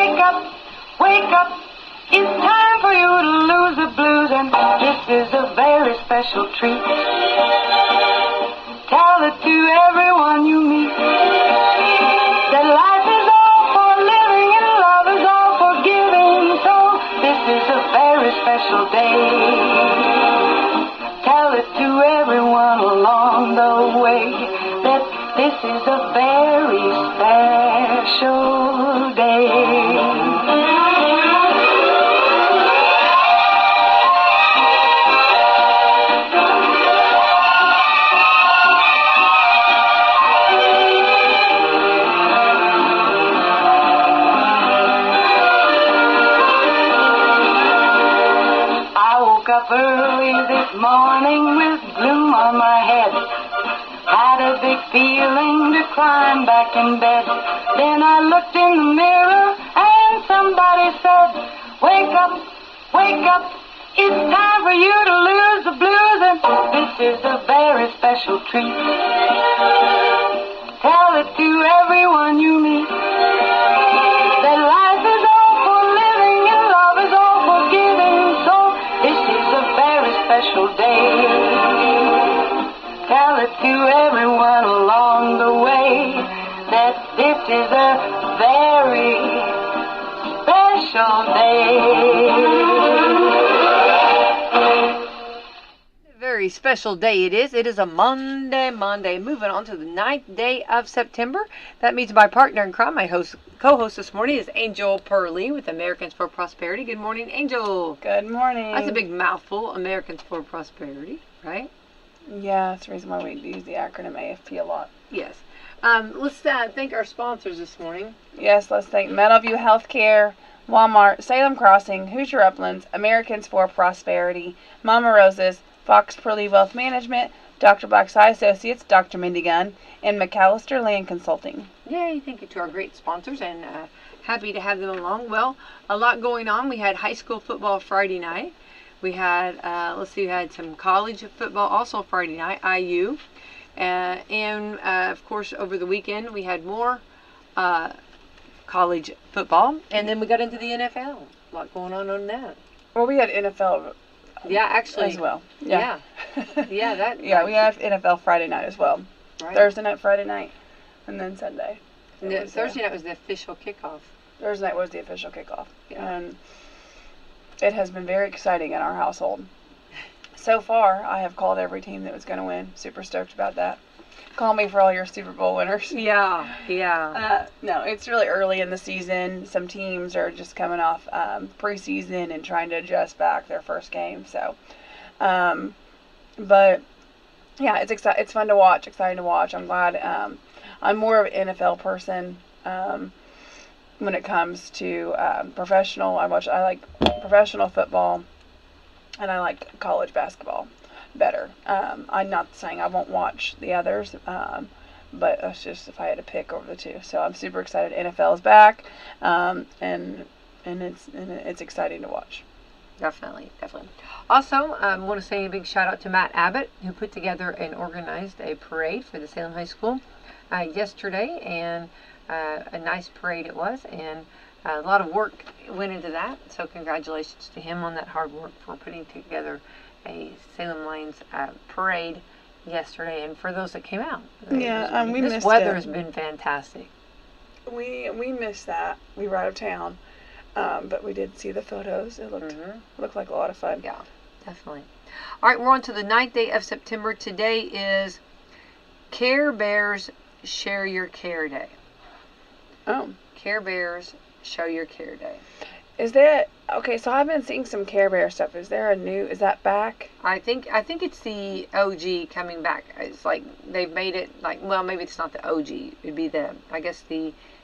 wake up, wake up. It's time for you to lose the blues, and this is a very special treat. Tell it to everyone you meet that life is all for living and love is all for giving. So this is a very special day. Tell it to everyone along the way that this is a very special day. Up early this morning with gloom on my head. Had a big feeling to climb back in bed. Then I looked in the mirror and somebody said, wake up, wake up. It's time for you to lose the blues, and this is a very special treat. Tell it to everyone you meet that life is all for living and love is all for giving. So this is a very special day. Tell it to everyone along the way that this is a very special day. Very special day it is. It is a Monday. Moving on to the 9th day of September. That means my partner in crime, my co-host this morning is Angel Purlee with Americans for Prosperity. Good morning, Angel. Good morning. That's a big mouthful, Americans for Prosperity, right? Yeah, that's the reason why we use the acronym AFP a lot. Yes. Let's thank our sponsors this morning. Yes, let's thank Meadowview Healthcare, Walmart, Salem Crossing, Hoosier Uplands, Americans for Prosperity, Mama Rose's, Fox Purlee Wealth Management, Dr. Black's Eye Associates, Dr. Mindy Gunn, and McAllister Land Consulting. Yay, thank you to our great sponsors, and happy to have them along. Well, a lot going on. We had high school football Friday night. We had, we had some college football also Friday night, IU. And of course, over the weekend, we had more college football. And then we got into the NFL. A lot going on that. Well, we had NFL. Yeah, actually. As well. Yeah. Yeah, yeah, we have NFL Friday night as well. Right. Thursday night, Friday night, and then Sunday. Thursday night was the official kickoff. Thursday night was the official kickoff. Yeah. And it has been very exciting in our household. So far, I have called every team that was going to win. Super stoked about that. Call me for all your Super Bowl winners. Yeah. No, it's really early in the season. Some teams are just coming off preseason and trying to adjust back their first game. So, but yeah, it's fun to watch. Exciting to watch. I'm glad. I'm more of an NFL person when it comes to professional. I like professional football, and I like college basketball better. I'm not saying I won't watch the others, but that's just if I had to pick over the two. So I'm super excited. NFL is back, and it's exciting to watch. Definitely. Also, I want to say a big shout out to Matt Abbott, who put together and organized a parade for the Salem High School yesterday, and a nice parade it was, and a lot of work went into that. So congratulations to him on that hard work for putting together a Salem Lanes parade yesterday, and for those that came out. Yeah, we missed it. This weather has been fantastic. We missed that. We were out of town, but we did see the photos. It looked like a lot of fun. Yeah, definitely. All right, we're on to the 9th day of September. Today is Care Bears Share Your Care Day. Oh. Care Bears Show Your Care Day. Is that okay? So I've been seeing some Care Bear stuff. Is that back? I think it's the OG coming back. It's like they've made it like, well, maybe it's not the OG. It'd be the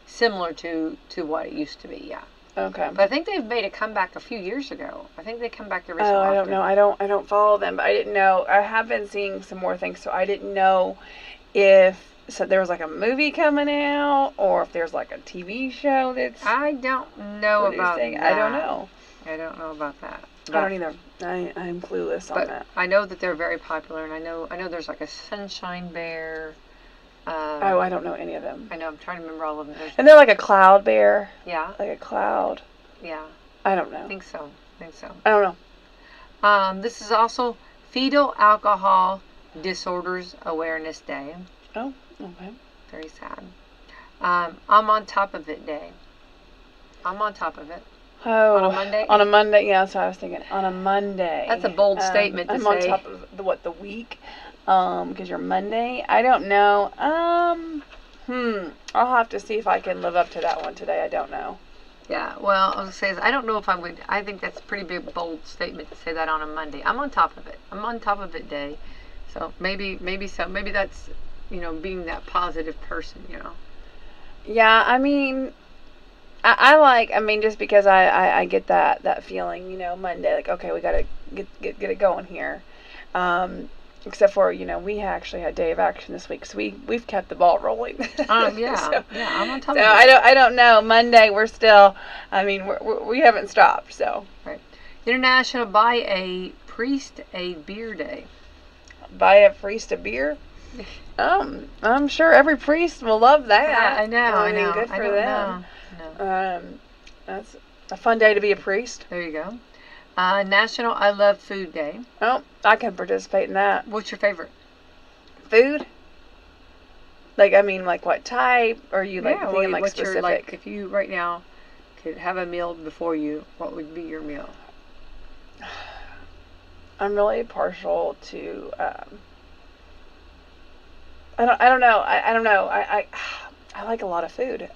similar to what it used to be. Yeah. Okay. But I think they've made a comeback a few years ago. I think they come back every so often. I don't know. I don't follow them, but I didn't know. I have been seeing some more things, so I didn't know if there was like a movie coming out, or if there's like a TV show that's. I don't know about that. I don't know. I don't know about that. But I don't either. I'm clueless on that. I know that they're very popular, and I know there's like a Sunshine Bear. Oh, I don't know any of them. I know, I'm trying to remember all of them. And they're like a cloud bear. Yeah. Like a cloud. Yeah. I don't know. I think so. I don't know. This is also Fetal Alcohol Disorders Awareness Day. Oh, okay. Very sad. I'm on top of it day. I'm on top of it. Oh, on a Monday? On a Monday, yeah, that's what I was thinking. On a Monday. That's a bold statement to I'm say. on top of the week? Because you're Monday? I don't know. I'll have to see if I can live up to that one today. I don't know. Yeah, well, I was going to say, I don't know if I would. I think that's a pretty big, bold statement to say that on a Monday. I'm on top of it. I'm on top of it day. So maybe so. Maybe that's, being that positive person, Yeah, I mean, just because I get that feeling, Monday, like, okay, we got to get it going here. Except for, we actually had day of action this week, so we've kept the ball rolling. Yeah, so, I'm on top of it. I don't know. Monday, we're still, we haven't stopped, so. Right. International Buy a Priest a Beer Day. Buy a priest a beer? I'm sure every priest will love that. I know. Good for them. No. That's a fun day to be a priest. There you go. National I Love Food Day. Oh, I can participate in that. What's your favorite? Food? Like what type? Or are you thinking what's specific? Your, if you right now could have a meal before you, what would be your meal? I'm really partial to. I don't know. I don't know. I like a lot of food.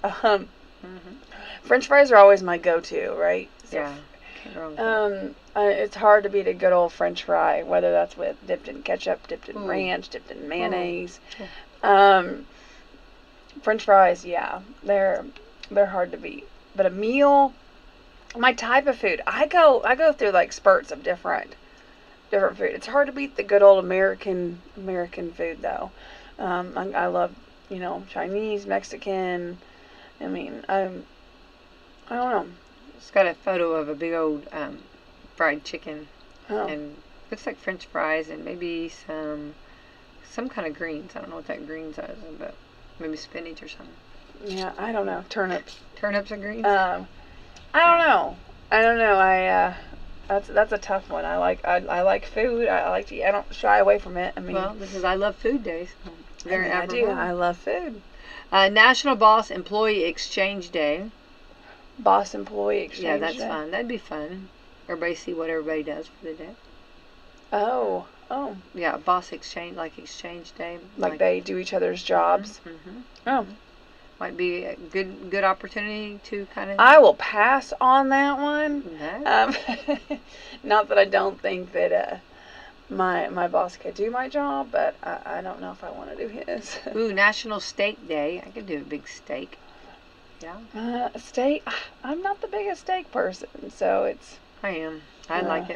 French fries are always my go-to, right? So, yeah. It's hard to beat a good old French fry, whether that's dipped in ketchup, dipped in ranch, dipped in mayonnaise. French fries, yeah, they're hard to beat. But a meal, my type of food, I go through like spurts of different food. It's hard to beat the good old American food though. I love Chinese, Mexican. I don't know. It's got a photo of a big old fried chicken, and looks like French fries and maybe some kind of greens. I don't know what that greens is, but maybe spinach or something. Yeah, I don't know. Turnips. Turnips and greens. I don't know. That's a tough one. I like food. I like to eat. I don't shy away from it. Well, this is I Love Food Days. Very I do. I love food. National Boss Employee Exchange Day. Boss Employee Exchange Yeah, that's Day. fun. That'd be fun. Everybody see what everybody does for the day. Oh. Yeah, boss exchange, like exchange day. Like they do each other's jobs. Mm-hmm. Oh. Might be a good opportunity to kind of. I will pass on that one. No. Not that I don't think that my boss could do my job, but I don't know if I want to do his. Ooh, National Steak Day. I could do a big steak. Yeah. Steak. I'm not the biggest steak person, so it's. I am. I like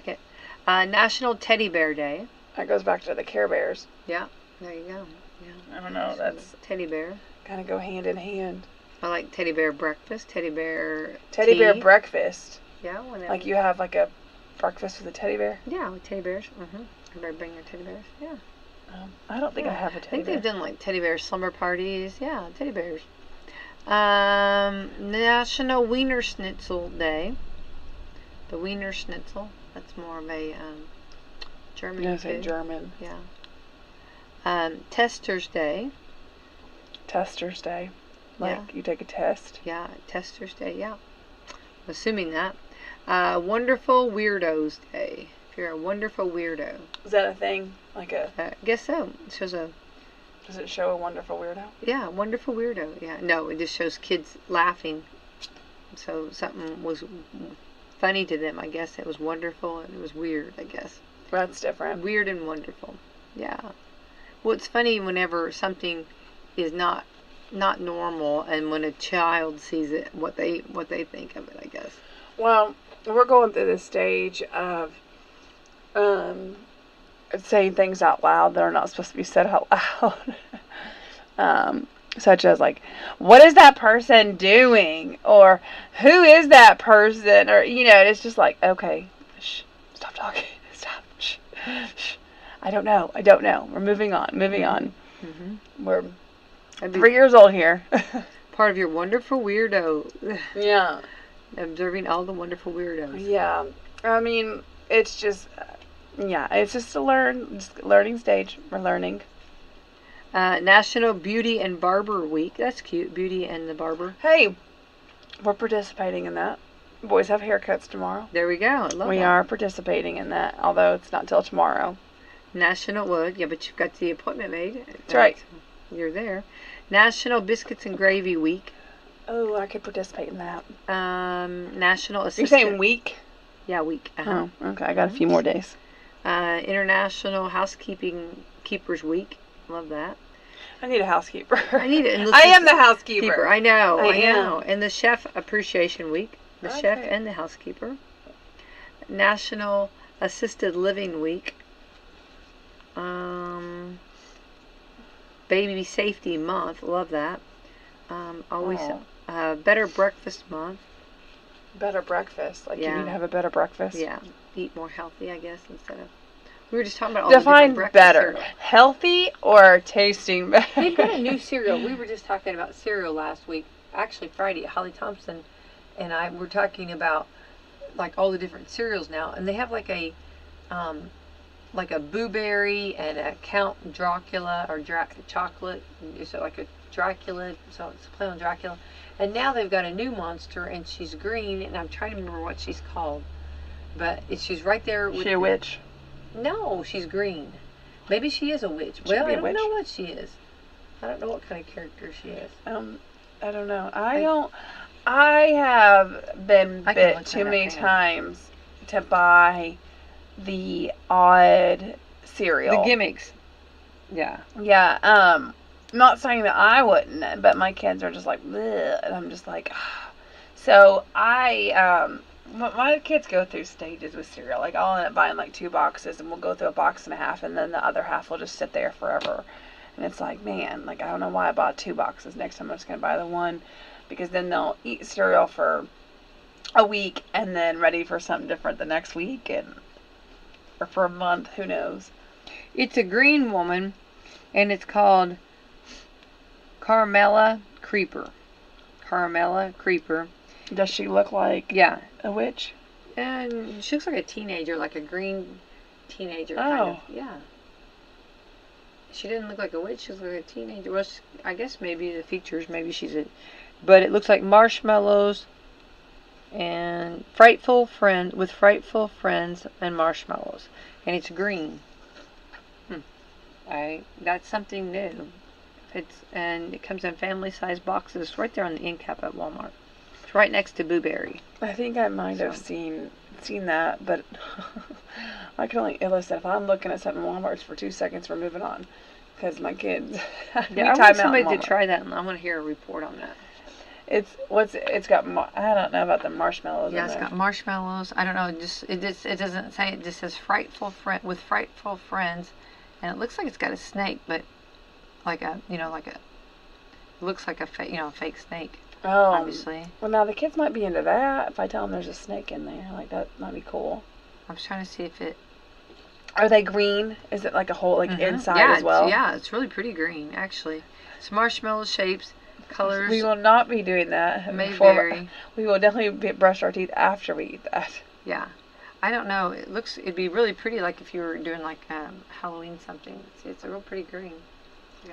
it. National Teddy Bear Day. That goes back to the Care Bears. Yeah. There you go. Yeah. I don't know. That's teddy bear. Kind of go hand in hand. I like teddy bear breakfast. Teddy bear breakfast. Yeah. Whenever. Like you have like a breakfast with a teddy bear. Yeah, with teddy bears. Everybody bring their teddy bears. Yeah. I don't think I have a teddy bear. I think they've done like teddy bear slumber parties. Yeah, teddy bears. National Wiener Schnitzel Day. The Wiener Schnitzel. That's more of a German food. Say German. Yeah. Testers Day. Testers Day. Like you take a test. Yeah, Testers Day. Yeah. Assuming that. Wonderful Weirdos Day. If you're a wonderful weirdo. Is that a thing? Like a? I guess so. It shows a. Does it show a wonderful weirdo? Yeah, wonderful weirdo. Yeah. No, it just shows kids laughing. So something was funny to them. I guess it was wonderful and it was weird. I guess. That's different. Weird and wonderful. Yeah. Well, it's funny whenever something is not normal, and when a child sees it, what they think of it. I guess. Well, we're going through this stage of saying things out loud that are not supposed to be said out loud. Such as like, what is that person doing? Or who is that person? Or, it's just like, okay, shh, stop talking. Stop. Shh, shh. I don't know. We're moving on. We're That'd be 3 years old here. part of your wonderful weirdo. Yeah. Observing all the wonderful weirdos. Yeah. I mean, it's just, it's just learning stage. We're learning. National Beauty and Barber Week. That's cute. Beauty and the Barber. Hey, we're participating in that. Boys have haircuts tomorrow. There we go. I love We that. are participating in that, although it's not till tomorrow. National, well, yeah, but you've got the appointment made. That's right. You're there. National Biscuits and Gravy Week. Oh, I could participate in that. National Assistant. You're saying week? Yeah, week. Oh, okay. I got a few more days. International Housekeeping Keepers Week. Love that. I need a housekeeper. I need it. I am the housekeeper. I know. I am. know. And the Chef Appreciation Week. The chef Okay. and the housekeeper. National Assisted Living Week. Baby Safety Month. Love that. Always Better Breakfast Month. Better breakfast. Like, Yeah. you need to have a better breakfast. Yeah. Eat more healthy, I guess, instead of... We were just talking about all the Define different breakfast better. cereals. Healthy or tasting better? They've got a new cereal. We were just talking about cereal last week. Actually, Friday, Holly Thompson and I were talking about like all the different cereals now, and they have like a Boo Berry and a Count Dracula or chocolate. So like a Dracula, so it's a play on Dracula. And now they've got a new monster, and she's green, and I'm trying to remember what she's called, but she's right there. With She a witch? No, she's green. Maybe she is a witch. She could Well, be I a don't witch. know what she is. I don't know what kind of character she is. I don't know. I have been I can bit look too that up, many hang on. times to buy the odd cereal. The gimmicks. Yeah. Yeah. Not saying that I wouldn't, but my kids are just like, bleh, and I'm just like, ah. So my kids go through stages with cereal. Like, I'll end up buying like 2 boxes, and we'll go through a box and a half, and then the other half will just sit there forever. And it's like, man, like, I don't know why I bought 2 boxes. Next time I'm just going to buy the one, because then they'll eat cereal for a week and then ready for something different the next week, or for a month, who knows. It's a green woman, and it's called Carmela Creeper. Carmela Creeper. Does she look like Yeah. a witch? And she looks like a teenager, like a green teenager kind Oh. of. Yeah. She didn't look like a witch. She looked like a teenager. Well, I guess maybe the features, maybe she's a... But it looks like marshmallows and frightful friends and marshmallows. And it's green. That's something new. And it comes in family-sized boxes right there on the end cap at Walmart. It's right next to Boo Berry. I think I might have seen that, but I can only illustrate. If I'm looking at something in Walmart for 2 seconds, we're moving on, because my kids. Yeah, I want somebody to try that, and I want to hear a report on that. It's got. I don't know about the marshmallows. Yeah, in it's there. got marshmallows. I don't know. It doesn't say. It just says frightful friends, and it looks like it's got a snake, but it looks like a fake snake. Oh, obviously. Well, now the kids might be into that. If I tell them there's a snake in there, like, that might be cool. I was trying to see if it. Are they green? Is it like a whole inside yeah, as well? Yeah, it's really pretty green actually. It's marshmallow shapes, colors. We will not be doing that. May vary. We will definitely brush our teeth after we eat that. Yeah, I don't know. It'd be really pretty, like if you were doing like Halloween something. See, it's a real pretty green. Yeah,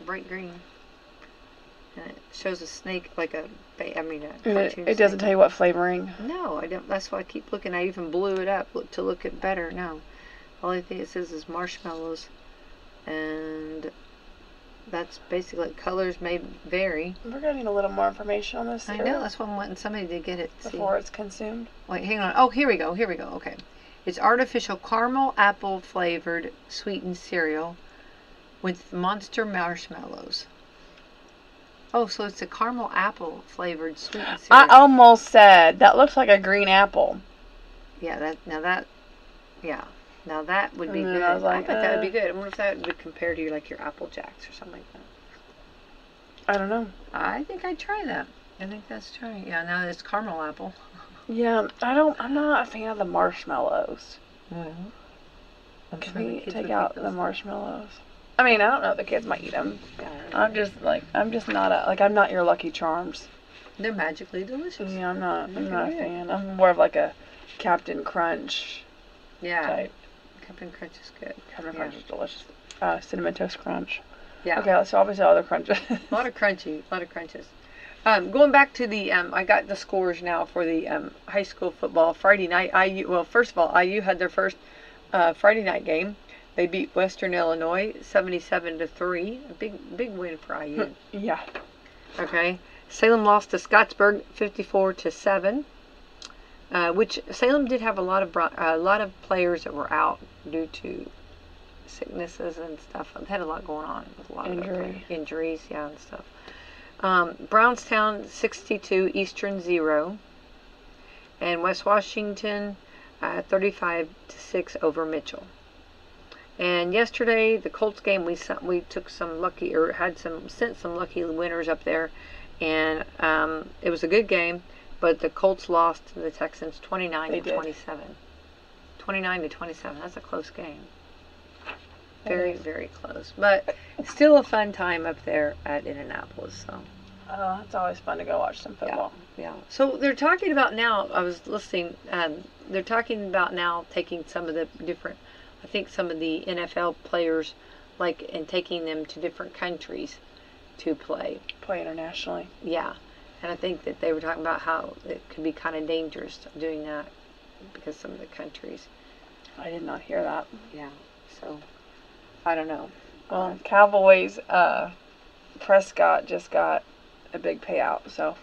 bright green. And it shows a snake, like a cartoon It doesn't tell you what flavoring. No, I don't. That's why I keep looking. I even blew it up to look at better. No, the only thing it says is marshmallows, and that's basically colors may vary. We're gonna need a little more information on this. I know. That's why I'm wanting somebody to get it. Before it's consumed. Wait, hang on. Oh, here we go. Okay, it's artificial caramel apple flavored sweetened cereal with monster marshmallows. Oh, so it's a caramel apple flavored sweetened cereal. I almost said that looks like a green apple. Yeah, now that would be And then good. I was like, bet that would be good. I wonder if that would compare to your Apple Jacks or something like that. I don't know. I think I'd try that. I think that's trying. Yeah, now it's caramel apple. Yeah, I'm not a fan of the marshmallows. Well, Can we take out the marshmallows? I mean, I don't know if the kids might eat them. I'm just not your Lucky Charms. They're magically delicious. Yeah, I'm not a fan. I'm more of like a Captain Crunch type. Captain Crunch is good. Captain Crunch is delicious. Cinnamon Toast Crunch. Yeah. Okay, so obviously other crunches. A lot of crunches. Going back to the, I got the scores now for the high school football Friday night. First of all, IU had their first Friday night game. They beat Western Illinois 77-3. A big win for IU. Yeah. Okay. Salem lost to Scottsburg 54-7. Which Salem did have a lot of players that were out due to sicknesses and stuff. They had a lot going on with a lot of injuries, and stuff. Brownstown 62, Eastern 0, and West Washington 35-6 over Mitchell. And yesterday, the Colts game, we took some lucky, or sent some lucky winners up there, and it was a good game, but the Colts lost to the Texans 29-27. 29-27. That's a close game. Very, very close, but still a fun time up there at Indianapolis. So. Oh, it's always fun to go watch some football. Yeah. So they're talking about now. I was listening. They're talking about now taking some of the different. I think some of the NFL players, and taking them to different countries to play. Play internationally. Yeah, and I think that they were talking about how it could be kind of dangerous doing that because some of the countries. I did not hear that. Yeah. So, I don't know. Well, Cowboys. Prescott just got a big payout, so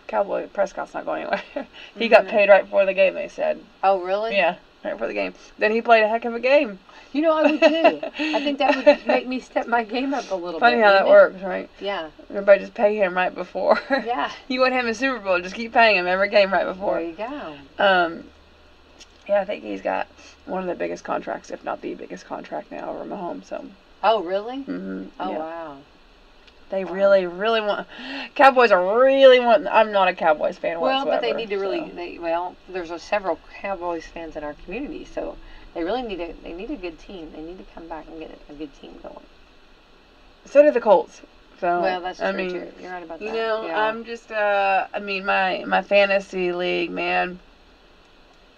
Prescott's not going anywhere. He got paid right before the game, they said. Oh, really? Yeah, right before the game. Then he played a heck of a game. You know, I would too. I think that would make me step my game up a little bit. Funny how that works, right? Yeah. Everybody just pay him right before. Yeah. You want him in Super Bowl, just keep paying him every game right before. There you go. Yeah, I think he's got one of the biggest contracts, if not the biggest contract now over Mahomes. So. Oh, really? Mm-hmm. Oh, yeah. wow. They really, really want. Cowboys are really want. I'm not a Cowboys fan whatsoever. Well, but they need to really. There's several Cowboys fans in our community, so they really need a. They need a good team. They need to come back and get a good team going. So do the Colts. So well, that's true too. You're right about that. You know, yeah. I'm just. My fantasy league, man.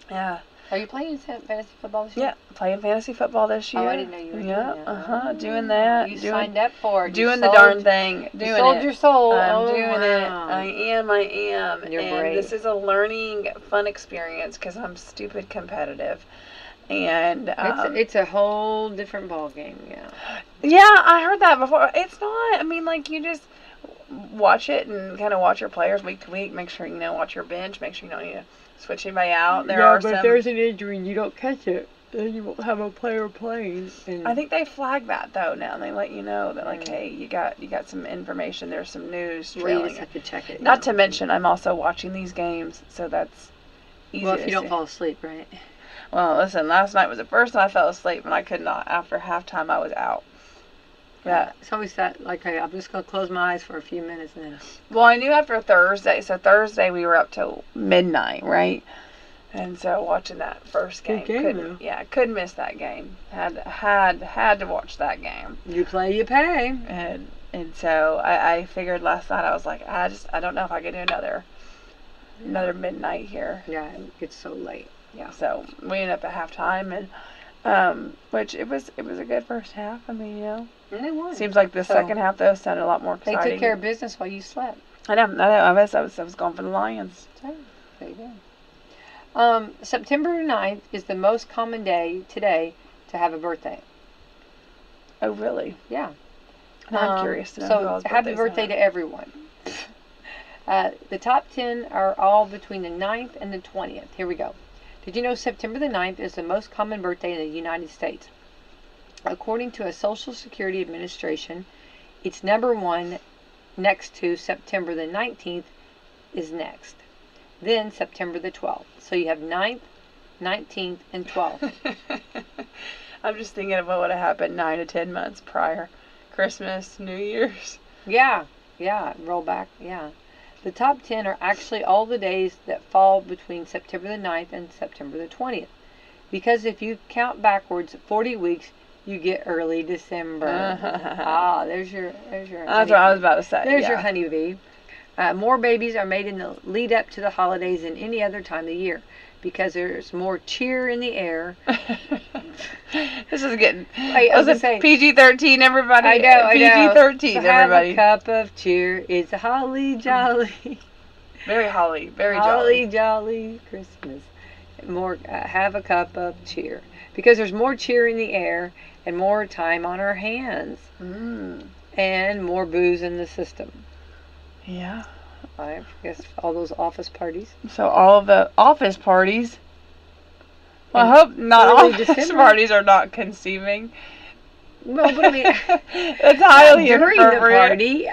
Yeah. Are you playing fantasy football this year? Yeah, playing fantasy football this year. Oh, I didn't know you were doing that. Doing that. You signed up for it. Doing the darn thing. Doing it. Sold your soul. I'm doing it. I am. You're brave. This is a learning, fun experience because I'm stupid competitive. And it's a whole different ball game, yeah. Yeah, I heard that before. It's not. I mean, you just watch it and kind of watch your players week to week. Make sure watch your bench. Make sure you don't need to switch anybody out. But if there's an injury and you don't catch it, then you won't have a player playing. I think they flag that though now. They let you know that hey, you got some information. There's some news trailing. You just have to check it. Not to mention, I'm also watching these games, so that's easy. Well, if you don't fall asleep, right? Well, listen. Last night was the first time I fell asleep, and I could not. After halftime, I was out. Yeah. It's always that, hey, I'm just going to close my eyes for a few minutes and then. Well, I knew after Thursday. So Thursday we were up till midnight, right? And so watching that first game, couldn't miss that game. Had to watch that game. You play, you pay. And so I figured last night, I was like, I don't know if I can do another midnight here. Yeah, it gets so late. Yeah. So we ended up at halftime, and which it was a good first half. I mean, And it was. Seems like the second half though sounded a lot more exciting. They took care of business while you slept. I know. I was going for the Lions. There you go. September 9th is the most common day today to have a birthday. Oh, really? Yeah. I'm curious to know. So happy birthday to everyone. The top 10 are all between the 9th and the 20th. Here we go. Did you know September the 9th is the most common birthday in the United States? According to a Social Security Administration, it's number 1 next to September the 19th is next. Then September the 12th. So you have 9th, 19th, and 12th. I'm just thinking of what would have happened 9 to 10 months prior. Christmas, New Year's. Yeah, roll back, yeah. The top 10 are actually all the days that fall between September the 9th and September the 20th. Because if you count backwards 40 weeks, you get early December. Ah, there's your. That's what I was about to say. There's your honeybee. More babies are made in the lead up to the holidays than any other time of the year because there's more cheer in the air. This is getting. I was gonna say, PG-13, everybody. I know. PG-13, so everybody. Have a cup of cheer. It's a holly jolly. Very holly. Very holly jolly. jolly Christmas. More. Have a cup of cheer because there's more cheer in the air and more time on our hands and more booze in the system. Yeah. I guess all those office parties. So all of the office parties. Well, I hope not all office parties are not conceiving. Well, but I mean, it's highly during the inappropriate. party,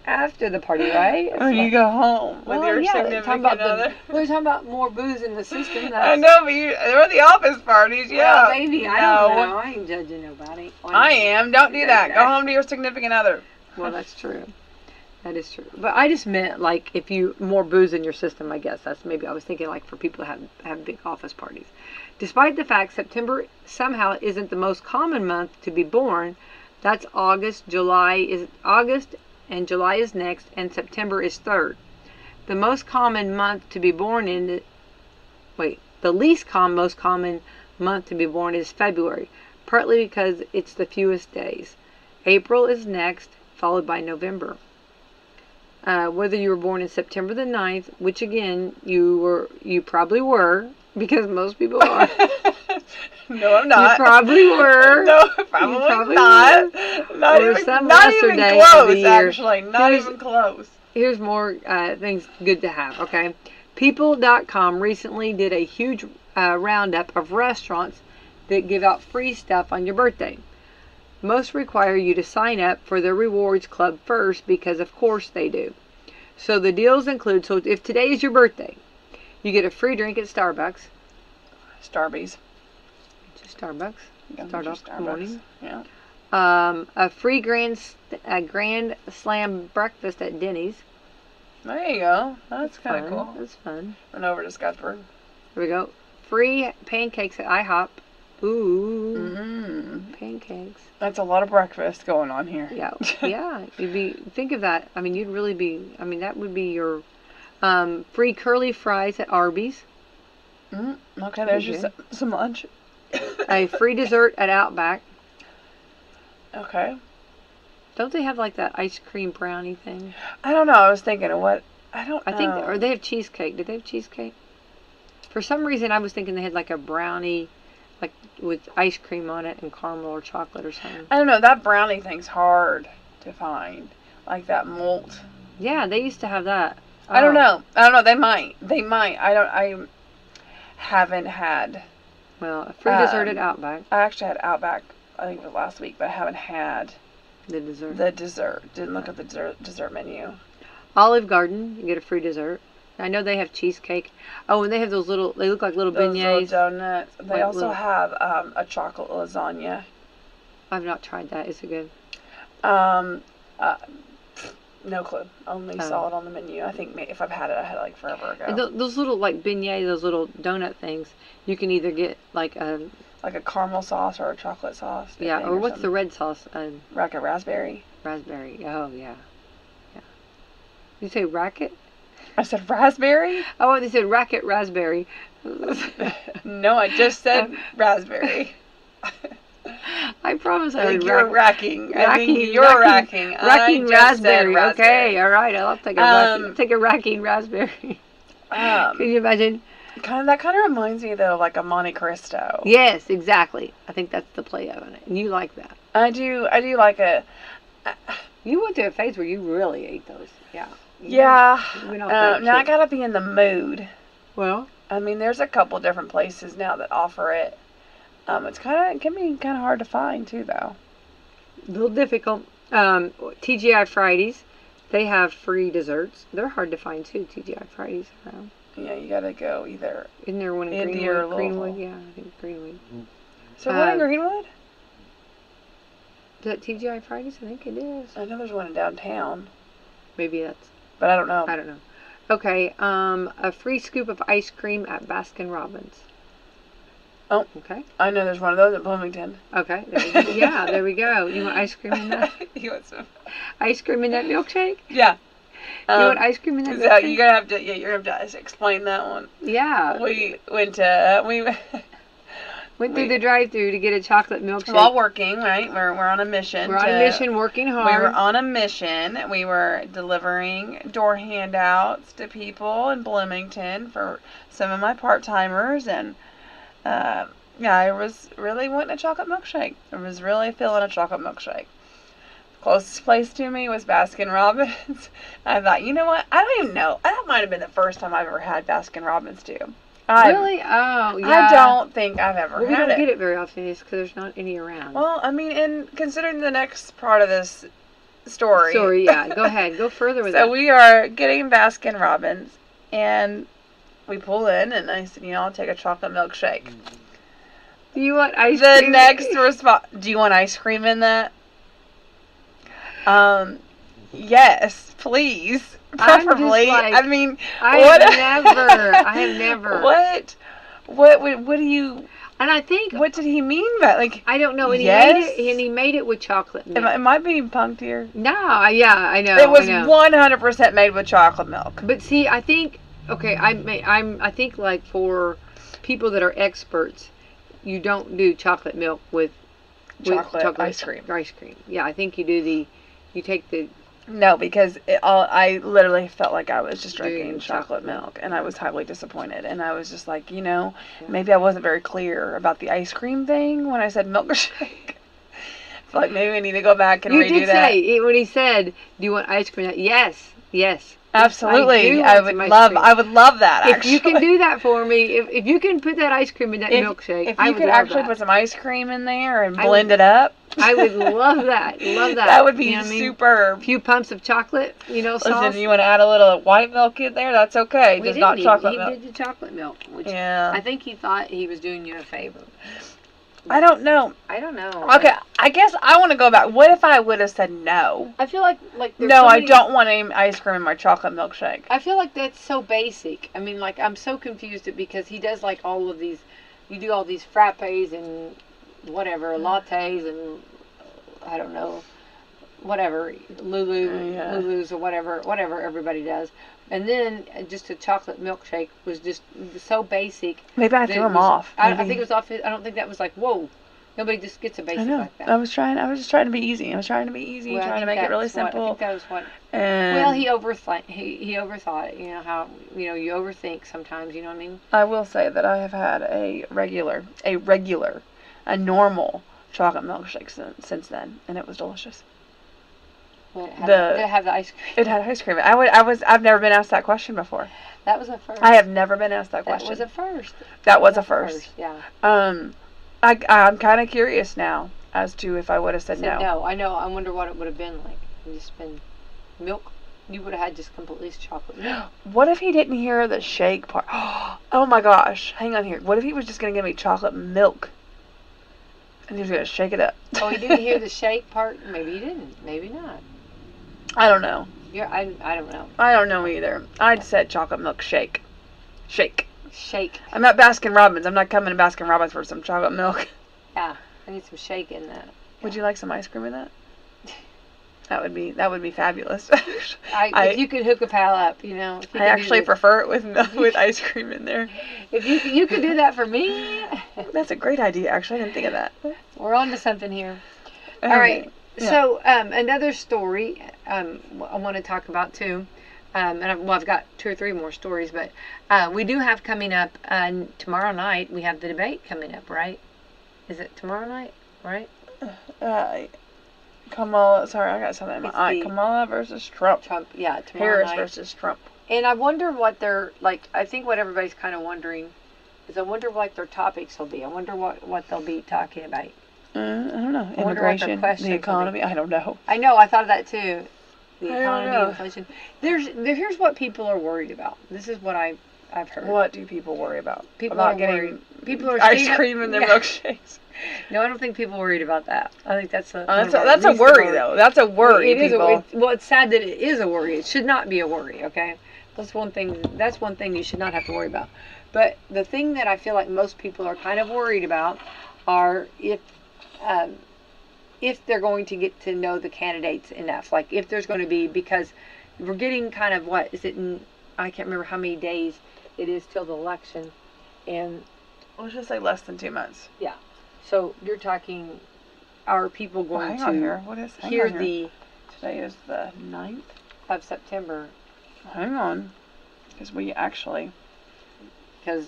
after the party, right? When you go home with your significant other. We're talking about more booze in the system. I know, but they're the office parties, yeah. Well, maybe. I don't know. I ain't judging nobody. I am. Don't do that. Go home to your significant other. Well, that's true. That is true. But I just meant, like, if you, more booze in your system, I guess. That's maybe, I was thinking, like, for people to have big office parties. Despite the fact September somehow isn't the most common month to be born, that's August, and July is next, and September is third. The most common month to be born in, the most common month to be born is February, partly because it's the fewest days. April is next, followed by November. Whether you were born in September the 9th, which again, you probably were, because most people are. No, I'm not. You probably were. No, probably not. Not even close, actually. Not even close. Here's more things good to have, okay? People.com recently did a huge roundup of restaurants that give out free stuff on your birthday. Most require you to sign up for their rewards club first because of course they do. So the deals include, so if today is your birthday, you get a free drink at Starbucks. Starbucks. Start off the morning. Yeah. A free grand slam breakfast at Denny's. There you go. That's kind of cool. That's fun. Went over to Scottsburg. Here we go. Free pancakes at IHOP. Ooh. Pancakes. That's a lot of breakfast going on here. Yeah. Think of that. I mean, that would be your free curly fries at Arby's. Okay, there's just some lunch. A free dessert at Outback. Okay. Don't they have like that ice cream brownie thing? I don't know. I was thinking of what. I think, or they have cheesecake. Did they have cheesecake? For some reason, I was thinking they had like a brownie, like with ice cream on it and caramel or chocolate or something. I don't know. That brownie thing's hard to find. Like that malt. Yeah, they used to have that. I don't know. They might. I haven't had. Well, a free dessert at Outback. I actually had Outback, I think it was last week, but I haven't had the dessert. Didn't look at the dessert menu. Olive Garden, you get a free dessert. I know they have cheesecake. Oh, and they have those little, they look like little beignets. Little donuts. They also have a chocolate lasagna. I've not tried that. Is it good? No clue. Only saw it on the menu. I think if I've had it, I had it like forever ago. And those little like beignets, those little donut things, you can either get like a caramel sauce or a chocolate sauce. Yeah, or what's the red sauce? Raspberry. Raspberry. Oh yeah. You say racket? I said raspberry. Oh, they said racket raspberry. No, I just said raspberry. I promise I heard you're racking. I think you're racking. Racking raspberry. Okay, all right. I'll take a racking raspberry. Can you imagine? That kind of reminds me though, like a Monte Cristo. Yes, exactly. I think that's the play of it, and you like that. I do like a. You went through a phase where you really ate those. Yeah. Yeah. Now I gotta be in the mood. Well, I mean, there's a couple different places now that offer it. It can be kind of hard to find too, though. A little difficult. TGI Fridays, they have free desserts. They're hard to find too. TGI Fridays around. Yeah, you gotta go either. Isn't there one in Indy or Greenwood? Yeah, I think Greenwood. So what in Greenwood? Is that TGI Fridays? I think it is. I know there's one in downtown. Maybe that's. But I don't know. Okay. A free scoop of ice cream at Baskin Robbins. Oh. Okay. I know there's one of those at Bloomington. Okay. There we go. Yeah, there we go. You want ice cream in that? You want some? Ice cream in that milkshake? Yeah. You want ice cream in that So milkshake? you're gonna have to explain that one. Yeah. We went through the drive-thru to get a chocolate milkshake. while working, right? We're on a mission. We're on a mission, working hard. We were on a mission. We were delivering door handouts to people in Bloomington for some of my part-timers, and I was really wanting a chocolate milkshake. I was really feeling a chocolate milkshake. Closest place to me was Baskin Robbins. I thought, you know what? I don't even know. That might have been the first time I've ever had Baskin Robbins too. Really? Oh, yeah. I don't think I've ever had it. We don't get it very often, because there's not any around. Well, I mean, and considering the next part of this story. Yeah. Go ahead. Go further with that. So we are getting Baskin Robbins, and we pull in, and I said, I'll take a chocolate milkshake. Do you want ice The cream? next response, do you want ice cream in that? Yes, please. Preferably. Like, I mean, I have never. What do you? And I think, What did he mean by, like? I don't know. And yes? he made it with chocolate milk. Am I being punked here? No, I know. It was I know. 100% made with chocolate milk. But see, I think, okay, I think like for people that are experts, you don't do chocolate milk with Chocolate ice cream. Ice cream. Yeah, I think you take the. No, because I literally felt like I was just Doing drinking chocolate chocolate milk, and I was highly disappointed. And I was just like, maybe I wasn't very clear about the ice cream thing when I said milkshake. I feel like maybe I need to go back and You redo did that. say when he said, "Do you want ice cream?" Yes. Absolutely, I would love that. If Actually, you can do that for me, if you can put that ice cream in that milkshake, if I you would could love actually that. put some ice cream in there and blend it up, I would love that. Love that. that would be You know what I mean? superb. A few pumps of chocolate, sauce. Listen, you want to add a little white milk in there? That's okay. Just not chocolate milk. He did the chocolate milk, which Yeah. I think he thought he was doing you a favor. I don't know. Okay, I guess I want to go back. What if I would have said no? I feel like there's No, so I many- don't want any ice cream in my chocolate milkshake. I feel like that's so basic. I mean, like, I'm so confused because he does like all of these. You do all these frappes and whatever lattes and I don't know, whatever Lulus or whatever everybody does. And then just a chocolate milkshake was just so basic. Maybe I threw him off. I think it was off. I don't think that was like, whoa. Nobody just gets a basic I know. like that. I was just trying to be easy. Trying to make it really simple. I think that was what. And Well, he overthought it. You know how you overthink sometimes. You know what I mean? I will say that I have had a normal chocolate milkshake since then, and it was delicious. Did it have the ice cream? It had ice cream. I've never been asked that question before. That was a first. I have never been asked that question. That was a first. That was a first. Yeah. I'm kind of curious now as to if I would have said no. No, I know. I wonder what it would have been like. It'd just been milk. You would have had just completely chocolate milk. What if he didn't hear the shake part? Oh my gosh. Hang on here. What if he was just going to give me chocolate milk? And he was going to shake it up. Oh, he didn't hear the shake part? Maybe he didn't. Maybe not. I don't know. I don't know. I don't know either. I'd said chocolate milk shake. Shake. I'm at Baskin Robbins. I'm not coming to Baskin Robbins for some chocolate milk. Yeah, I need some shake in that. Would you like some ice cream in that? That would be fabulous. If you could hook a pal up, I actually prefer it with ice cream in there. If you could do that for me. That's a great idea. Actually, I didn't think of that. We're on to something here. Okay. All right. Yeah. So another story I want to talk about too. I've got 2 or 3 more stories, but we do have coming up tomorrow night. We have the debate coming up, right? Is it tomorrow night, right? Kamala, sorry, I got something in my eye. Kamala versus Trump. Yeah, tomorrow Harris night. versus Trump. And I wonder what they're like. I think what everybody's kind of wondering is, I wonder what their topics will be. I wonder what they'll be talking about. I don't know. I wonder what their Immigration, questions the will be. economy. I don't know. I know. I thought of that too. The I don't economy, know. inflation. Here's what people are worried about. This is what I I've heard. What do people worry about? People about are getting worried. People are ice cream in their milkshakes. No, I don't think people are worried about that. I think that's a that's a worry, though. That's a worry. It is people. Well, it's sad that it is a worry. It should not be a worry. Okay, that's one thing. That's one thing you should not have to worry about. But the thing that I feel like most people are kind of worried about are if they're going to get to know the candidates enough. Like if there's going to be, because we're getting kind of what is it? I can't remember how many days it is till the election, and let's just say less than 2 months. Yeah. So you're talking, are people going hang on to here. What is, hear on here. Today is the 9th of September? Hang on, because we actually. Because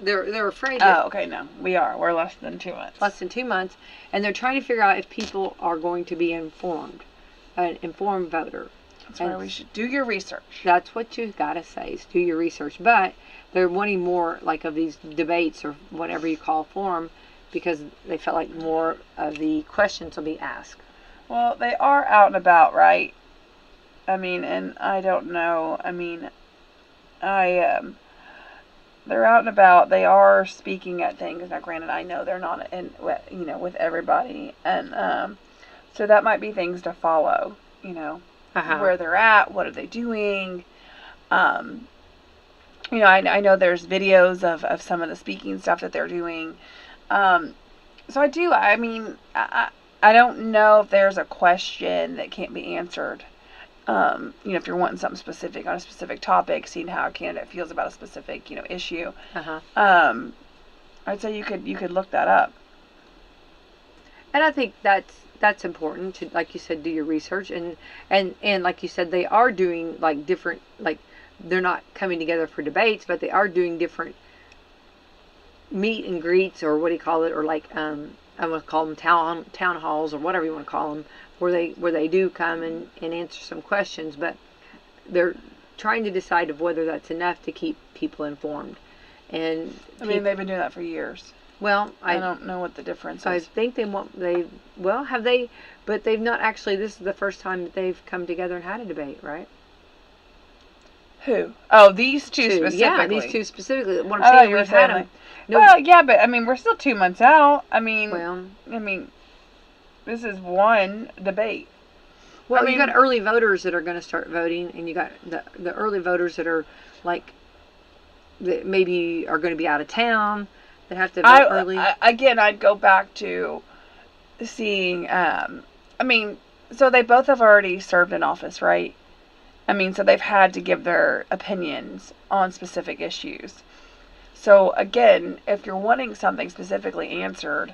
they're afraid that. Oh, okay, no. We're less than 2 months. Less than 2 months. And they're trying to figure out if people are going to be informed. An informed voter. That's why we should do your research. That's what you got to say, is do your research. But they're wanting more like of these debates or whatever you call forum, because they felt like more of the questions will be asked. Well, they are out and about, right? I mean, and I don't know. I mean, they're out and about. They are speaking at things. Now, granted, I know they're not with everybody, and so that might be things to follow. Where they're at, what are they doing? I know there's videos of some of the speaking stuff that they're doing. So I don't know if there's a question that can't be answered. If you're wanting something specific on a specific topic, seeing how a candidate feels about a specific, issue. I'd say you could look that up. And I think that's important to, like you said, do your research, and like you said, they are doing like different, like they're not coming together for debates, but they are doing different meet and greets, or what do you call it, or like I'm gonna call them town halls, or whatever you want to call them, where they do come and answer some questions, but they're trying to decide of whether that's enough to keep people informed. And they've been doing that for years. Well, I don't know what the difference is. I think have they, but they've not actually, this is the first time that they've come together and had a debate, right? Who? Oh, these two specifically. Yeah, these two specifically. What I'm saying, we've had them. Well, yeah, but we're still 2 months out. This is one debate. Well, you got early voters that are going to start voting, and you got the early voters that are like, that maybe are going to be out of town, that have to vote early. Again, I'd go back to seeing, so they both have already served in office, right? So they've had to give their opinions on specific issues. So again, if you're wanting something specifically answered,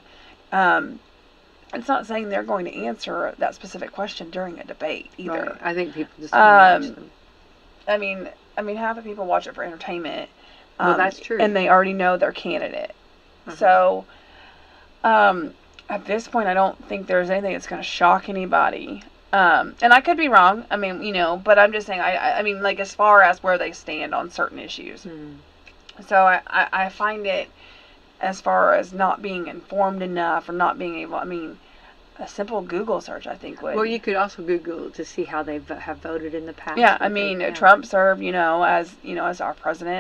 it's not saying they're going to answer that specific question during a debate either. Right. I think people just watch them. Half the people watch it for entertainment. Well, that's true. And they already know their candidate. So, at this point, I don't think there's anything that's going to shock anybody. And I could be wrong. But I'm just saying, like as far as where they stand on certain issues. So I find it, as far as not being informed enough or not being able, a simple Google search, I think, would. Well, you could also Google to see how they have voted in the past. Yeah, Trump served, as our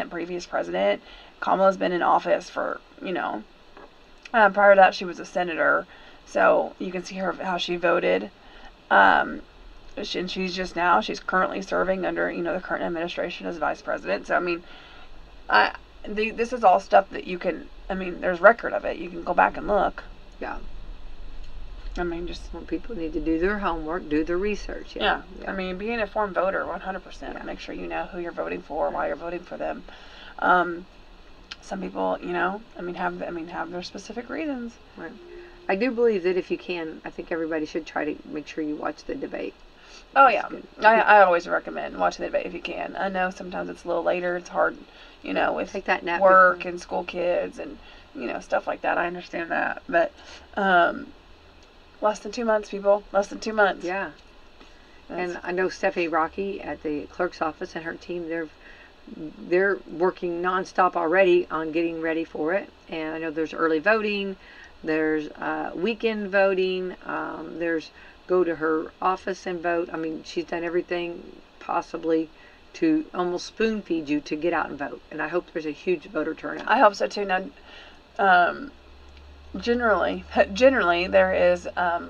previous president. Kamala's been in office for, prior to that she was a senator. So you can see how she voted. And she's currently serving under, the current administration as vice president. So, this is all stuff that you can, there's record of it. You can go back and look. Yeah. Just when people need to do their homework, do their research. Yeah. Be an informed voter, 100%. Yeah. Make sure you know who you're voting for, why you're voting for them. Some people, have their specific reasons. Right. I do believe that if you can, I think everybody should try to make sure you watch the debate. Oh, yeah. I always recommend watching the debate if you can. I know sometimes it's a little later. It's hard, with take that nap work before. And school kids and, stuff like that. I understand that. But less than 2 months, people. Less than 2 months. Yeah. And I know Stephanie Rocky at the clerk's office and her team, they're working nonstop already on getting ready for it. And I know there's early voting. There's weekend voting. There's go to her office and vote. She's done everything possibly to almost spoon feed you to get out and vote. And I hope there's a huge voter turnout. I hope so too. Now, generally there is a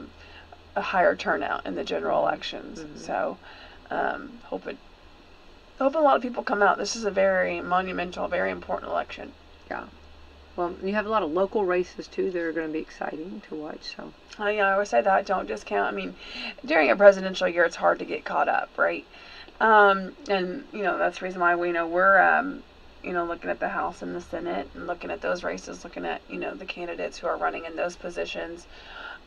higher turnout in the general elections. Mm-hmm. So, hope a lot of people come out. This is a very monumental, very important election. Yeah. Well, you have a lot of local races too that are going to be exciting to watch. So. I always say that. Don't discount. I mean, during a presidential year, it's hard to get caught up, right? And that's the reason why we're looking at the House and the Senate and looking at those races, looking at the candidates who are running in those positions.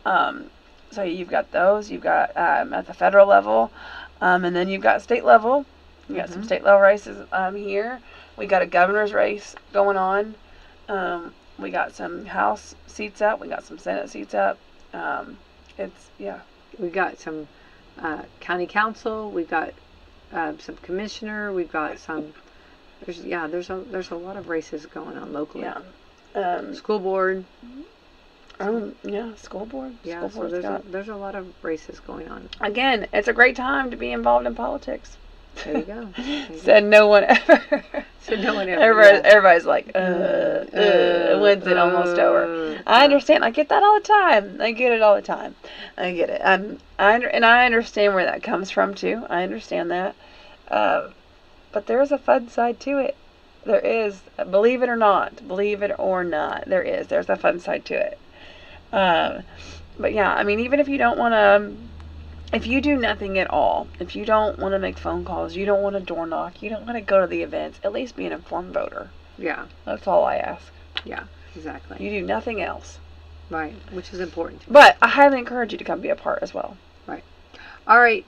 So you've got those. You've got at the federal level, and then you've got state level. You got some state level races here. We got a governor's race going on. We got some House seats up. We got some Senate seats up. We got some county council. We've got some commissioner. We've got some. There's a lot of races going on locally. Yeah. School board. School board. Yeah. School So there's a lot of races going on. Again, it's a great time to be involved in politics. There you go. Said no one ever. Said no one ever. Everybody's like, when's it almost over? I understand. I get that all the time. I get it all the time. I get it. I understand where that comes from too. I understand that. But there's a fun side to it. There is. Believe it or not. There is. There's a fun side to it. But yeah, I mean, even if you don't want to. If you do nothing at all, if you don't want to make phone calls, you don't want to door knock, you don't want to go to the events, at least be an informed voter. Yeah. That's all I ask. Yeah, exactly. You do nothing else. Right, which is important. But I highly encourage you to come be a part as well. Right. All right.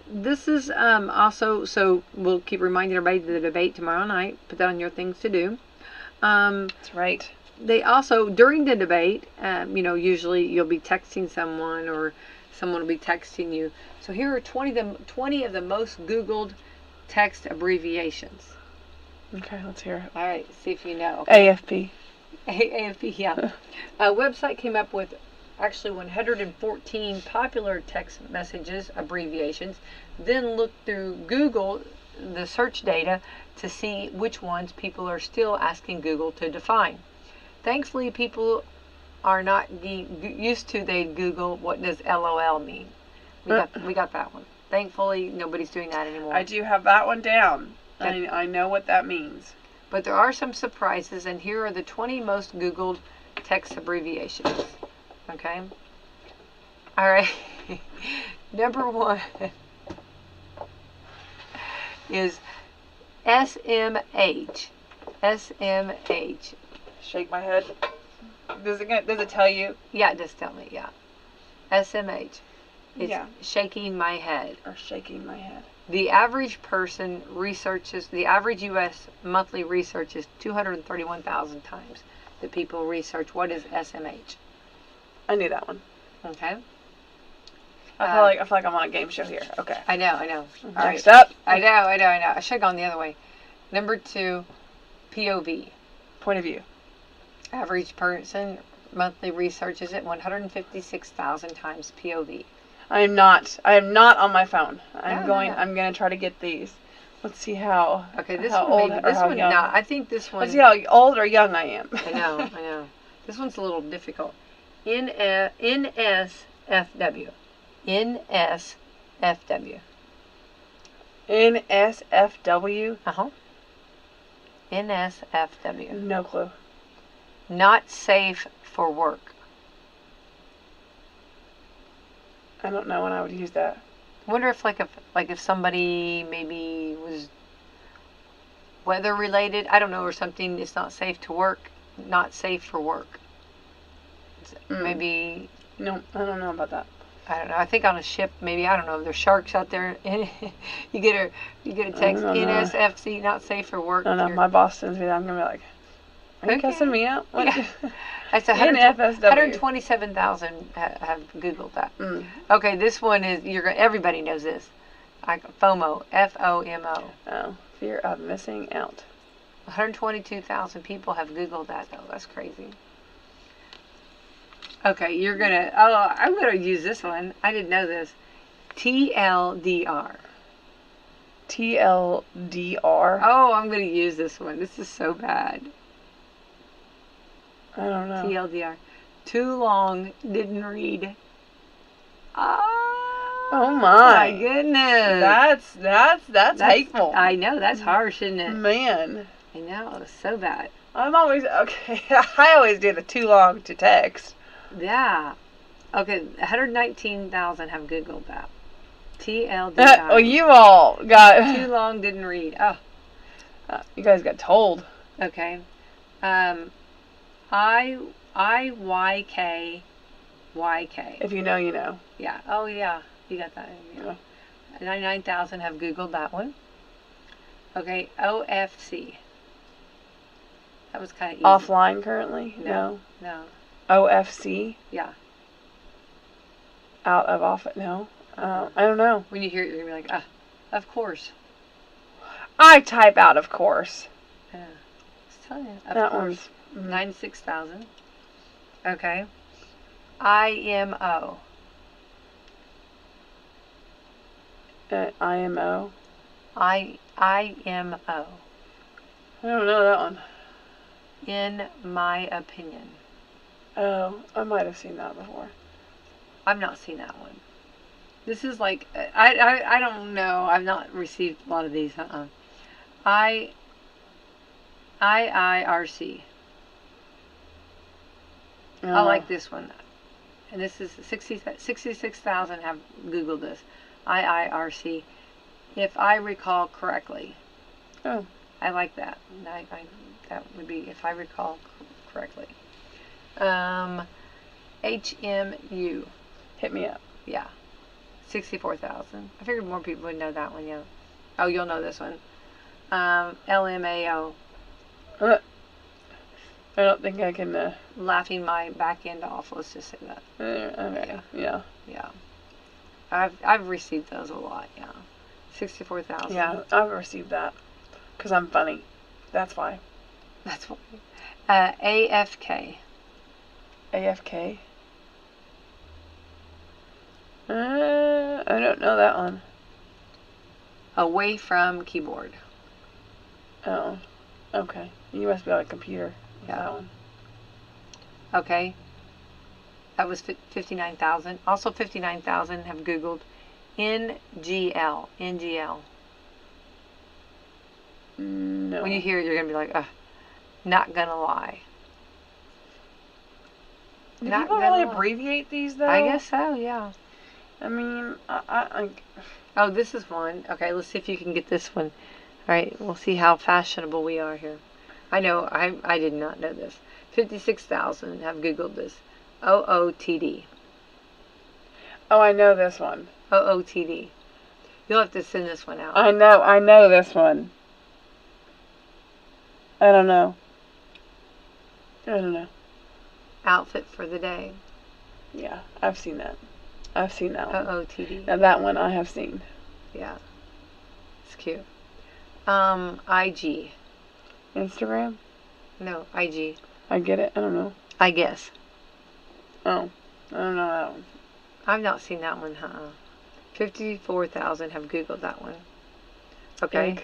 This is also, so we'll keep reminding everybody of the debate tomorrow night. Put that on your things to do. That's right. They also, during the debate, usually you'll be texting someone or someone will be texting you. So here are 20 of the most Googled text abbreviations. Okay, let's hear it. All right, see if you know. Okay. AFP. AFP, yeah. A website came up with actually 114 popular text messages abbreviations, then looked through Google, the search data, to see which ones people are still asking Google to define. Thankfully, people are not used to, they Google, what does LOL mean? We got that one. Thankfully, nobody's doing that anymore. I do have that one down. I know what that means. But there are some surprises, and here are the 20 most Googled text abbreviations. Okay? All right. Number 1 is SMH. SMH. Shake my head. Does it tell you? Yeah, it does tell me, yeah. SMH. It's shaking my head. Or shaking my head. The average person researches, the average U.S. monthly research is 231,000 times that people research what is SMH. I knew that one. Okay. I feel like I'm on a game show here. Okay. I know. Next up. I know. I should have gone the other way. Number 2, POV. Point of view. Average person monthly researches it 156,000 times POV. I am not on my phone. I'm going to try to get these. Let's see how. Okay, this how one old maybe, or this how one young. not. I think this one. Let's see how old or young I am. I know. This one's a little difficult. NSFW. NSFW. NSFW? Uh-huh. NSFW. No clue. Not safe for work. I don't know when I would use that. I wonder if if somebody maybe was weather related, I don't know, or something, it's not safe to work, not safe for work. Maybe. No, I don't know about that. I don't know. I think on a ship, maybe, I don't know, there's sharks out there. you get a text, NSFC, not safe for work. I don't know. My boss sends me that. I'm going to be like, are you cussing me out? What? Yeah. That's NFSW. 127,000 have Googled that. Okay, this one is, everybody knows this. FOMO, FOMO. Oh, fear of missing out. 122,000 people have Googled that, though. That's crazy. Okay, I'm gonna use this one. I didn't know this. TLDR. TLDR. Oh, I'm going to use this one. This is so bad. I don't know. TLDR. Too long, didn't read. Oh my goodness. That's hateful. I know, that's harsh, isn't it? Man. I know, it's so bad. I'm always, okay, I always do the too long to text. Yeah. Okay, 119,000 have Googled that. TLDR. Oh, you all got... Too long, didn't read. Oh. You guys got told. Okay. IYK. If you know, you know. Yeah. Oh, yeah. You got that. Yeah. 99,000 have Googled that one. Okay. OFC. That was kind of easy. Offline currently? No. OFC? Yeah. Out of office? No. I don't know. When you hear it, you're going to be like, of course. I type out, of course. Yeah. Just telling you. That course. one's... 96,000. Okay. IMO. IMO? IMO. I don't know that one. In my opinion. Oh, I might have seen that before. I've not seen that one. This is like, I don't know. I've not received a lot of these. IIRC. I like this one. And this is 66,000 have Googled this. IIRC. If I recall correctly. Oh. I like that. That would be if I recall correctly. HMU. Hit me up. Yeah. 64,000. I figured more people would know that one, yeah. Oh, you'll know this one. LMAO. I don't think I can... Laughing my back end off, let's just say that. Okay, yeah. Yeah. I've received those a lot, yeah. 64,000. Yeah, I've received that. Because I'm funny. That's why. That's why. AFK. AFK? I don't know that one. Away from keyboard. Oh, okay. You must be on a computer. Yeah. That one. Okay. That was 59,000. Also 59,000 have Googled NGL. NGL. No. When you hear it, you're going to be like, not gonna lie. Do people really abbreviate these, though? I guess so, yeah. I mean, Oh, this is one. Okay, let's see if you can get this one. All right, we'll see how fashionable we are here. I know, I did not know this. 56,000 have Googled this. OOTD. Oh, I know this one. OOTD. You'll have to send this one out. I know this one. I don't know. Outfit for the day. Yeah, I've seen that. I've seen that one. OOTD. Now that one I have seen. Yeah. It's cute. IG. Instagram? No, IG. I get it. I don't know. I guess. Oh, I don't know that one. I've not seen that one, 54,000 have Googled that one. Okay. Egg.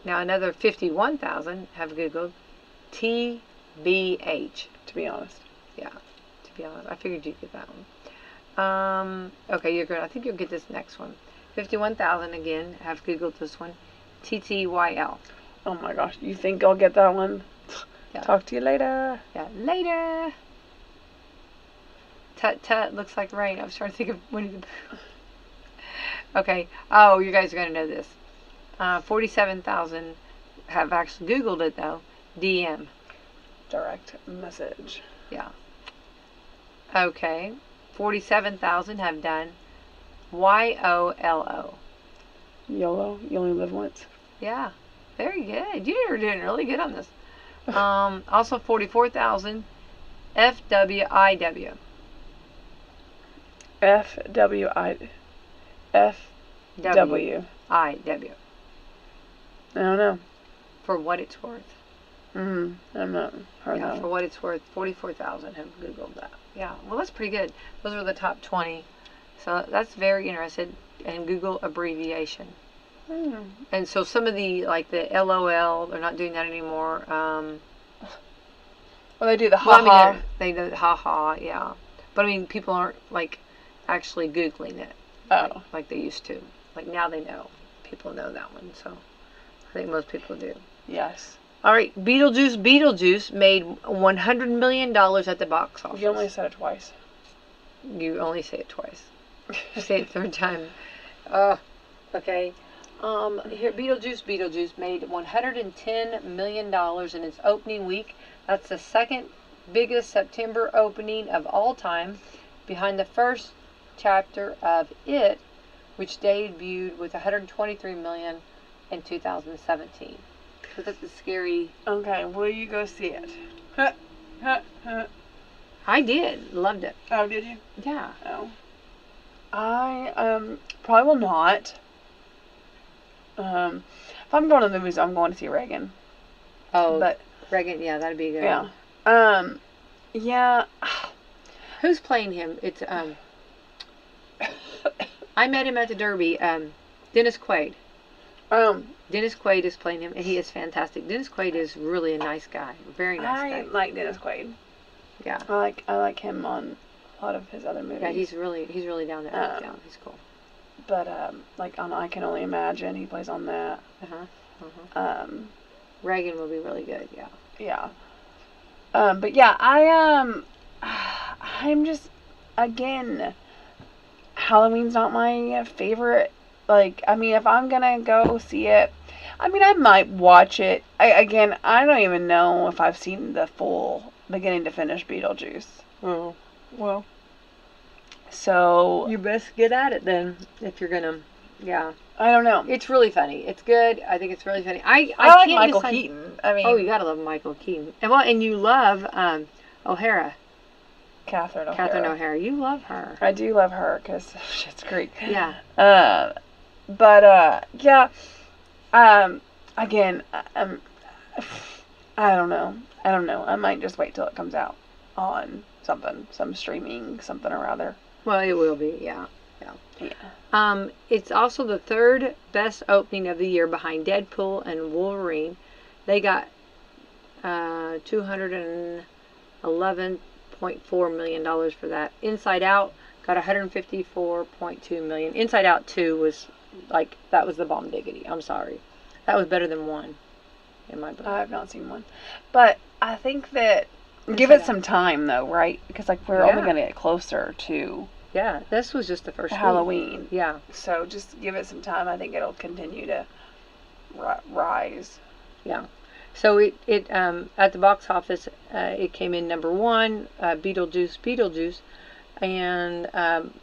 Now another 51,000 have Googled TBH. To be honest. Yeah, to be honest. I figured you'd get that one. Okay, I think you'll get this next one. 51,000 again have Googled this one. TTYL. Oh my gosh. You think I'll get that one? Yeah. Talk to you later. Yeah, later. Tut tut, looks like rain. I was trying to think of Winnie the Pooh. Okay. Oh, you guys are going to know this. 47,000 have actually Googled it, though. DM. Direct message. Yeah. Okay. 47,000 have done YOLO. YOLO. You only live once. Yeah. Very good. You are doing really good on this. Also 44,000 FWIW. FWIW. I don't know. For what it's worth. I'm not heard Yeah, that for what it's worth, 44,000 have Googled that. Yeah, well, that's pretty good. Those are the top 20. So that's very interesting. And Google abbreviation. And so some of the, like the LOL, they're not doing that anymore. Well, they do the Well, ha-ha. I mean, they do the ha-ha, yeah. But I mean, people aren't, like, actually Googling it. Like they used to. Like, now they know. People know that one, so I think most people do. Yes. All right, Beetlejuice made $100 million at the box office. You only said it twice. You only say it twice. Say it third time. Okay. Here, Beetlejuice made $110 million in its opening week. That's the second biggest September opening of all time, behind the first chapter of It, which debuted with $123 million in 2017. So that's a scary. Okay, will you go see it? I did. Loved it. Oh, did you? Yeah. Oh. I probably will not. If I'm going to the movies, I'm going to see Reagan. Oh, but Reagan, yeah, that'd be good. Yeah. Yeah. Who's playing him? It's I met him at the Derby. Dennis Quaid. Dennis Quaid is playing him, and he is fantastic. Dennis Quaid is really a nice guy, a very nice guy. I like Dennis Quaid. Yeah. I like him on a lot of his other movies. Yeah, he's really down to earth. Yeah, he's cool. But like on I Can Only Imagine, he plays on that. Reagan will be really good. Yeah. Yeah. But yeah, I'm just, again, Halloween's not my favorite. Like, I mean, if I'm gonna go see it, I mean, I might watch it. I don't even know if I've seen the full beginning to finish Beetlejuice. Oh, well. So You best get at it then, if you're gonna, yeah. I don't know. It's really funny. It's good. I think it's really funny. I like can't Michael decide. Keaton. I mean, Oh, you gotta love Michael Keaton. And you love O'Hara. Catherine O'Hara. You love her. I do love her because she's great. Yeah. Yeah. Again, I don't know. I might just wait till it comes out on some streaming something or other. Well, it will be. Yeah. It's also the third best opening of the year behind Deadpool and Wolverine. They got $211.4 million for that. Inside Out got $154.2 million. Inside Out 2 was that was the bomb diggity. I'm sorry. That was better than 1 in my book. I have not seen 1. But I think that give it some time though, right? Because we're only going to get closer to this was just the first Halloween. week. Yeah. So just give it some time. I think it'll continue to rise. Yeah. So it at the box office it came in number 1, Beetlejuice, and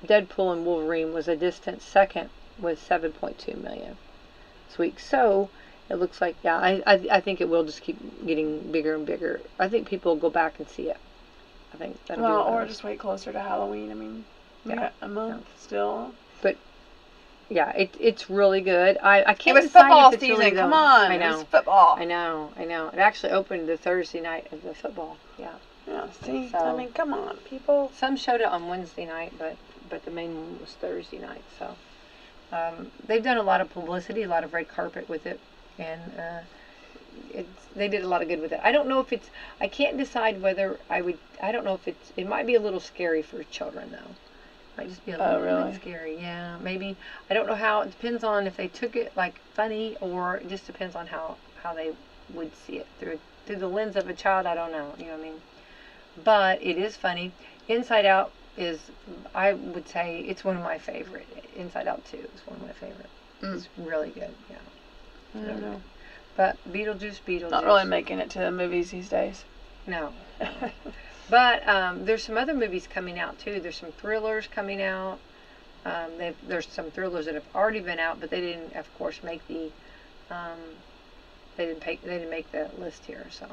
Deadpool and Wolverine was a distant second with 7.2 million this week. So it looks like I think it will just keep getting bigger and bigger. I think people will go back and see it. I think that'll be or just wait closer to Halloween. I mean, we got a month still. But yeah, it's really good. I can't It was decide football if it's season. really Come on, I know. It was football. I know. It actually opened the Thursday night of the football. Yeah. Yeah. See, So, I mean, come on, people. Some showed it on Wednesday night, but the main one was Thursday night. So they've done a lot of publicity, a lot of red carpet with it, and they did a lot of good with it. I don't know if it's. I can't decide whether I would. I don't know if it's. It might be a little scary for children though. Might just be a little bit scary. Yeah, maybe. I don't know how. It depends on if they took it funny, or it just depends on how they would see it through the lens of a child. I don't know. You know what I mean? But it is funny. Inside Out is, I would say, it's one of my favorite. Inside Out 2 is one of my favorite. It's really good. Yeah. I don't know. But Beetlejuice. Not really making it to the movies these days. No. But there's some other movies coming out too. There's some thrillers coming out. There's some thrillers that have already been out, but they didn't, of course, make the. They didn't make the list here. So.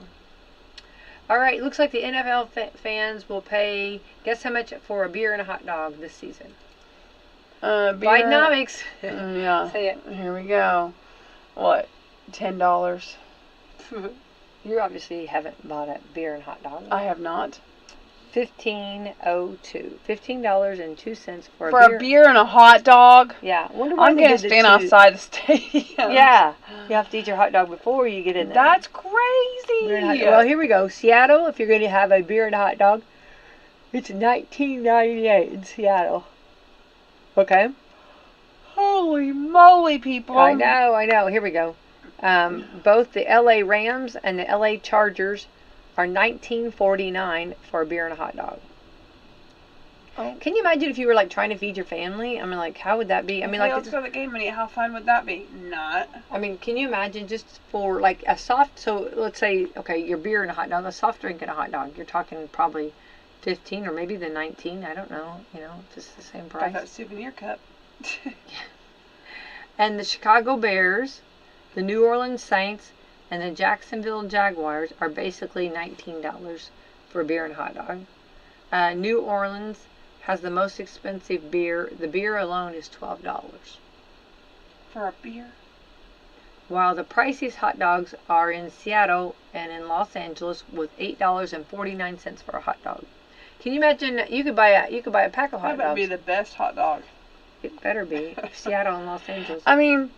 All right. Looks like the NFL fans will pay. Guess how much for a beer and a hot dog this season? Bidenomics. Yeah. Say it. Here we go. What? $10. You obviously haven't bought a beer and hot dog. I have not. $15.02. $15.02 for For a beer and a hot dog? Yeah. Wonder why I'm they going to did the stand two. outside the stadium. Yeah. You have to eat your hot dog before you get in there. That's crazy. Well, here we go. Seattle, if you're going to have a beer and a hot dog, it's $19.98 in Seattle. Okay? Holy moly, people. I know. Here we go. Both the LA Rams and the LA Chargers are $19.49 for a beer and a hot dog. Oh. Can you imagine if you were like trying to feed your family? I mean, like, how would that be? I mean, like, let's go to the game and eat. How fun would that be? Not. I mean, can you imagine just for like a soft? So let's say, okay, your beer and a hot dog, a soft drink and a hot dog. You're talking probably 15 or maybe the 19. I don't know. You know, just the same price. Got that souvenir cup. And the Chicago Bears, the New Orleans Saints, and the Jacksonville Jaguars are basically $19 for a beer and a hot dog. New Orleans has the most expensive beer. The beer alone is $12. For a beer? While the priciest hot dogs are in Seattle and in Los Angeles with $8.49 for a hot dog. Can you imagine? You could buy a pack of hot dogs. That would be the best hot dog. It better be. Seattle and Los Angeles. I mean,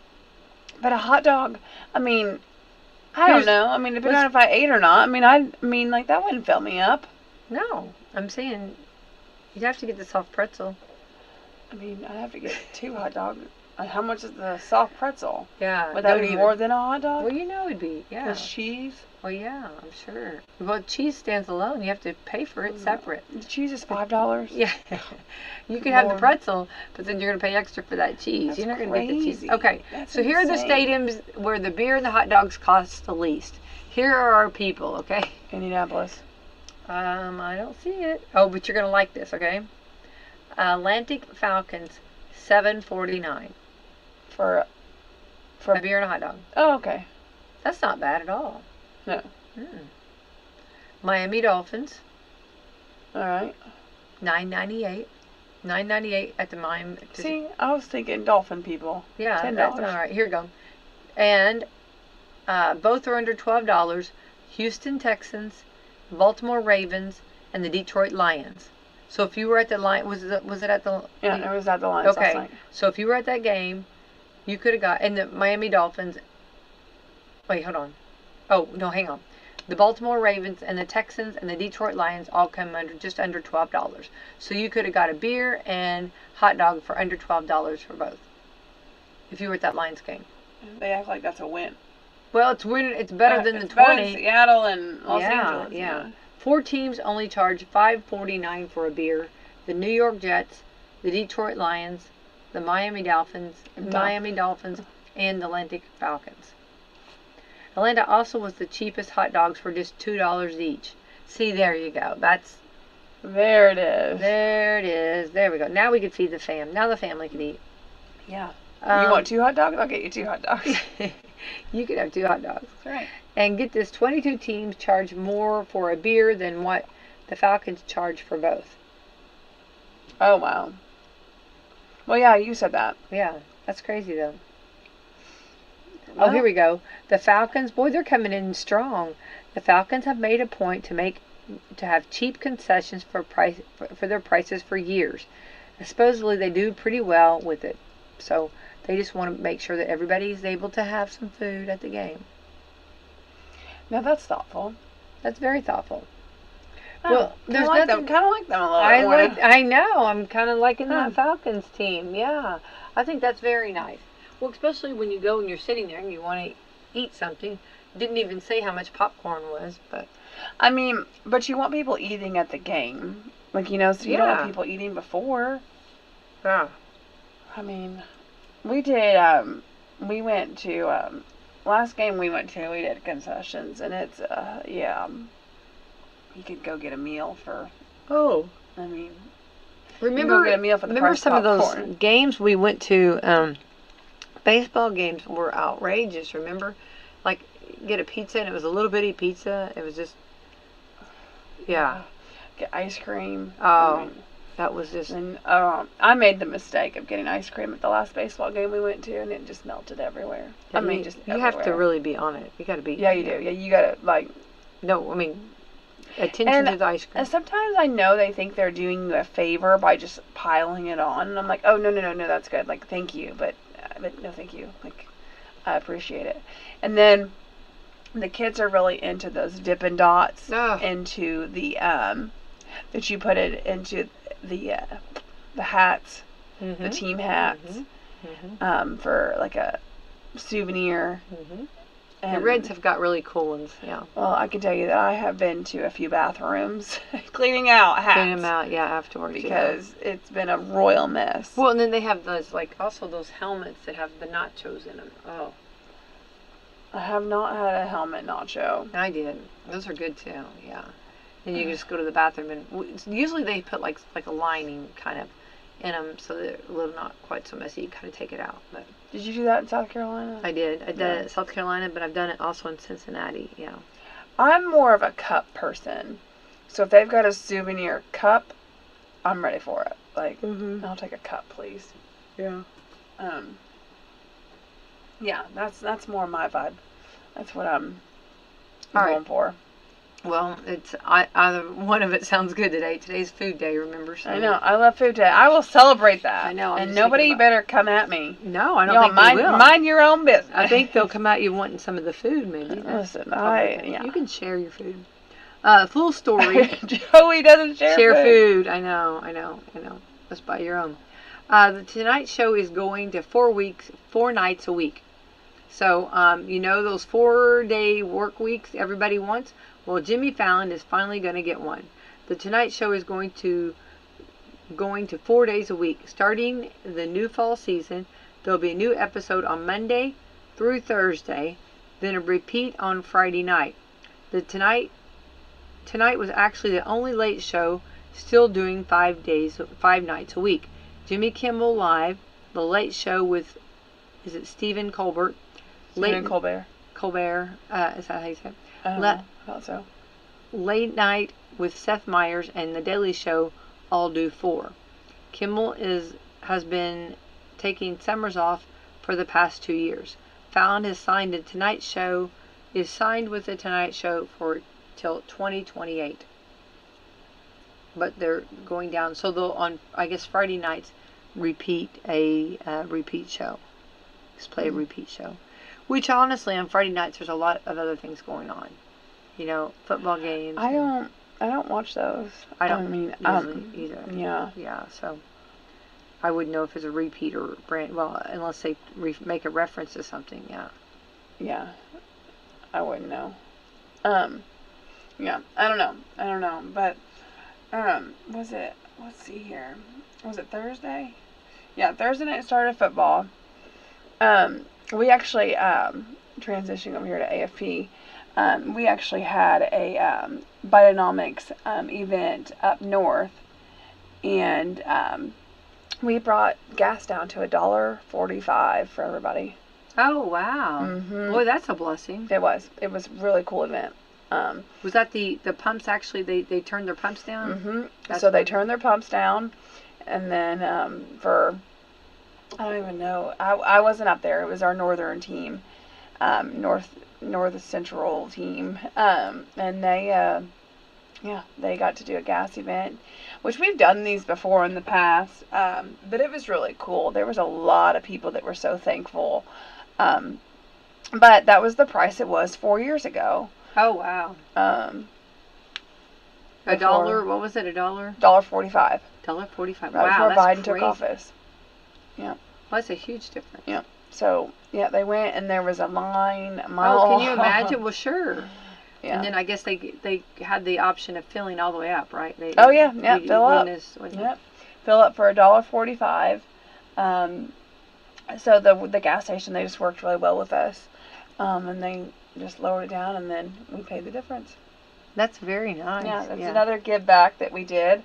but a hot dog, I mean, I don't know. I mean, depending on if I ate or not. I mean, like, that wouldn't fill me up. No, I'm saying you'd have to get the soft pretzel. I mean, I'd have to get 2 hot dogs. How much is the soft pretzel? Yeah. Would that be more than a hot dog? Well, you know it'd be, yeah. Because cheese? Well, yeah, I'm sure. Well, cheese stands alone. You have to pay for it separate. The cheese is $5? Yeah. You can have the pretzel, but then you're going to pay extra for that cheese. That's you're not going to get the cheese. crazy. Okay, That's so here are the insane. stadiums where the beer and the hot dogs cost the least. Here are our people, okay? Indianapolis. I don't see it. Oh, but you're going to like this, okay? Atlantic Falcons, $7.49 For a beer and a hot dog. Oh, okay. That's not bad at all. No. Miami Dolphins, All right. $9.98. $9.98 at the Miami. See, I was thinking dolphin people. Yeah, $10. that's all right. Here we go. And both are under $12. Houston Texans, Baltimore Ravens, and the Detroit Lions. So if you were at the was it at the? Yeah, it was at the Lions last Okay. night. So if you were at that game, you could have got, and the Miami Dolphins. Wait, hold on. Oh no, hang on. The Baltimore Ravens and the Texans and the Detroit Lions all come under just under $12. So you could have got a beer and hot dog for under $12 for both. If you were at that Lions game. They act like that's a win. Well, it's better than the It's better 20. than Seattle and Los Angeles. Yeah. 4 teams only charge $5.49 for a beer. The New York Jets, the Detroit Lions, the Miami Dolphins, and the Atlantic Falcons. Atlanta also was the cheapest hot dogs for just $2 each. See, there you go. There it is. There it is. There we go. Now we can feed the fam. Now the family can eat. Yeah. You want 2 hot dogs? I'll get you 2 hot dogs. You could have 2 hot dogs. That's right. And get this, 22 teams charge more for a beer than what the Falcons charge for both. Oh, wow. Well, yeah, you said that. Yeah, that's crazy, though. Well, Oh, here we go. The Falcons, boy, they're coming in strong. The Falcons have made a point to have cheap concessions for their prices for years. Supposedly, they do pretty well with it. So they just want to make sure that everybody is able to have some food at the game. Now, that's thoughtful. That's very thoughtful. Oh, Well, there's kind of nothing. like them a little bit more. I know. I'm kind of liking Huh. that Falcons team. Yeah, I think that's very nice. Well, especially when you go and you're sitting there and you want to eat something. Didn't even say how much popcorn was, but I mean, but you want people eating at the game. Like, so you don't Yeah. want people eating before. yeah. I mean, we did, we went to, last game we went to, we did concessions, and it's, you could go get a meal for, Oh, I mean, remember get a meal for the remember price some of of those popcorn. games we went to? Baseball games were outrageous. Remember, like get a pizza and it was a little bitty pizza. It was just, yeah. Get ice cream. Oh, that was just. And I made the mistake of getting ice cream at the last baseball game we went to, and it just melted everywhere. I mean, just you have to everywhere. really be on it. You got to be. Yeah, you do. Yeah, you gotta, like, No, I mean, attention to the ice cream. And sometimes I know they think they're doing you a favor by just piling it on, and I'm like, oh no, that's good. Like, thank you, but no, thank you. Like, I appreciate it. And then the kids are really into those Dippin' Dots into the that you put it into the hats, the team hats, for like a souvenir. And the Reds have got really cool ones, yeah. Well, I can tell you that I have been to a few bathrooms cleaning out hats. Cleaning them out, yeah, afterwards. Because it's been a royal mess. Well, and then they have those, like, also those helmets that have the nachos in them. Oh. I have not had a helmet nacho. I did. Those are good, too, yeah. And you can just go to the bathroom, and usually they put, like a lining kind of in them so they're a little not quite so messy. You kind of take it out, but... Did you do that in South Carolina? I did. I did it in South Carolina, but I've done it also in Cincinnati, yeah. I'm more of a cup person. So if they've got a souvenir cup, I'm ready for it. Like, I'll take a cup, please. Yeah. Yeah, that's more my vibe. That's what I'm going for. Well, it's either one of it sounds good today. Today's food day, remember? So I know. I love food day. I will celebrate that. I know. And nobody better come at me. No, I don't think they will. Mind your own business. I think they'll come at you wanting some of the food, maybe. Listen, You can share your food. Full story. Joey doesn't share food. I know. Let's buy your own. The Tonight Show is going to 4 nights a week. So, those 4-day work weeks everybody wants? Well, Jimmy Fallon is finally going to get one. The Tonight Show is going to 4 days a week. Starting the new fall season, there'll be a new episode on Monday through Thursday, then a repeat on Friday night. The Tonight was actually the only late show still doing 5 nights a week. Jimmy Kimmel Live, The Late Show with, is it Stephen Colbert? Colbert. Colbert, is that how you say it? I thought so. Late Night with Seth Meyers and The Daily Show all do 4. Kimmel has been taking summers off for the past 2 years. Fallon has signed with The Tonight Show for till 2028. But they're going down, so they'll on Friday nights repeat a repeat show. Just play a repeat show. Which honestly, on Friday nights, there's a lot of other things going on. Football games. I don't watch those. I don't usually either. Yeah. Yeah. So I wouldn't know if it's a repeat or brand. Well, unless they make a reference to something. Yeah. Yeah. I wouldn't know. Yeah. I don't know. But was it? Let's see here. Was it Thursday? Yeah, Thursday night started football. We actually, transitioning over here to AFP, we actually had a Bionomics event up north, and we brought gas down to $1.45 for everybody. Oh, wow. Boy, that's a blessing. It was a really cool event. Was that the pumps actually, they turned their pumps down? So they turned their pumps down, and then I don't even know. I wasn't up there. It was our northern team, north central team, and they got to do a gas event, which we've done these before in the past, but it was really cool. There was a lot of people that were so thankful, but that was the price it was 4 years ago. Oh wow. $1. What was it? $1? $1.45. $1.45. Right wow, before that's Biden crazy. took office. Yeah. Well, that's a huge difference. Yeah. So they went, and there was a line a mile. Oh, can you imagine? Well, sure. Yeah. And then I guess they had the option of filling all the way up, right? Fill up. Fill up for $1.45. So the gas station, they just worked really well with us, and they just lowered it down, and then we paid the difference. That's very nice. Yeah, that's another give back that we did.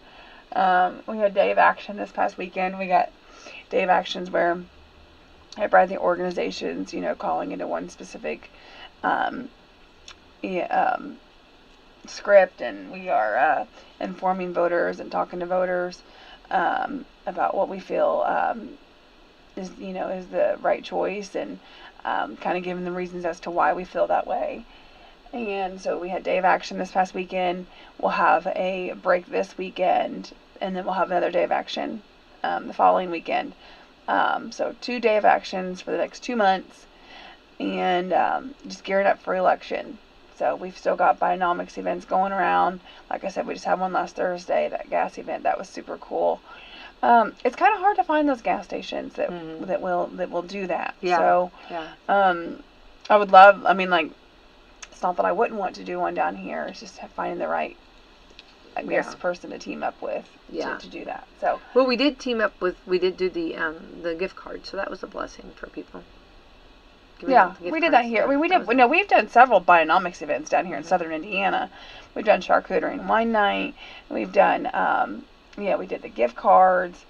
We had Day of Action this past weekend. We got Day of Actions where everybody in the organizations, calling into one specific script, and we are informing voters and talking to voters about what we feel is the right choice, and kind of giving them reasons as to why we feel that way. And so we had day of action this past weekend. We'll have a break this weekend, and then we'll have another day of action the following weekend. So 2 day of actions for the next 2 months, and just gearing up for election. So we've still got Bionomics events going around. Like I said, we just had one last Thursday, that gas event. That was super cool. It's kind of hard to find those gas stations that will do that. Yeah. So yeah. I would love. I mean, like, it's not that I wouldn't want to do one down here. It's just finding the right, I guess, person to team up with to do that. So well, we did team up with. We did do the gift card, so that was a blessing for people. We did that here. We've done several Bionomics events down here in Southern Indiana. We've done charcuterie and wine night. We've done, we did the gift cards.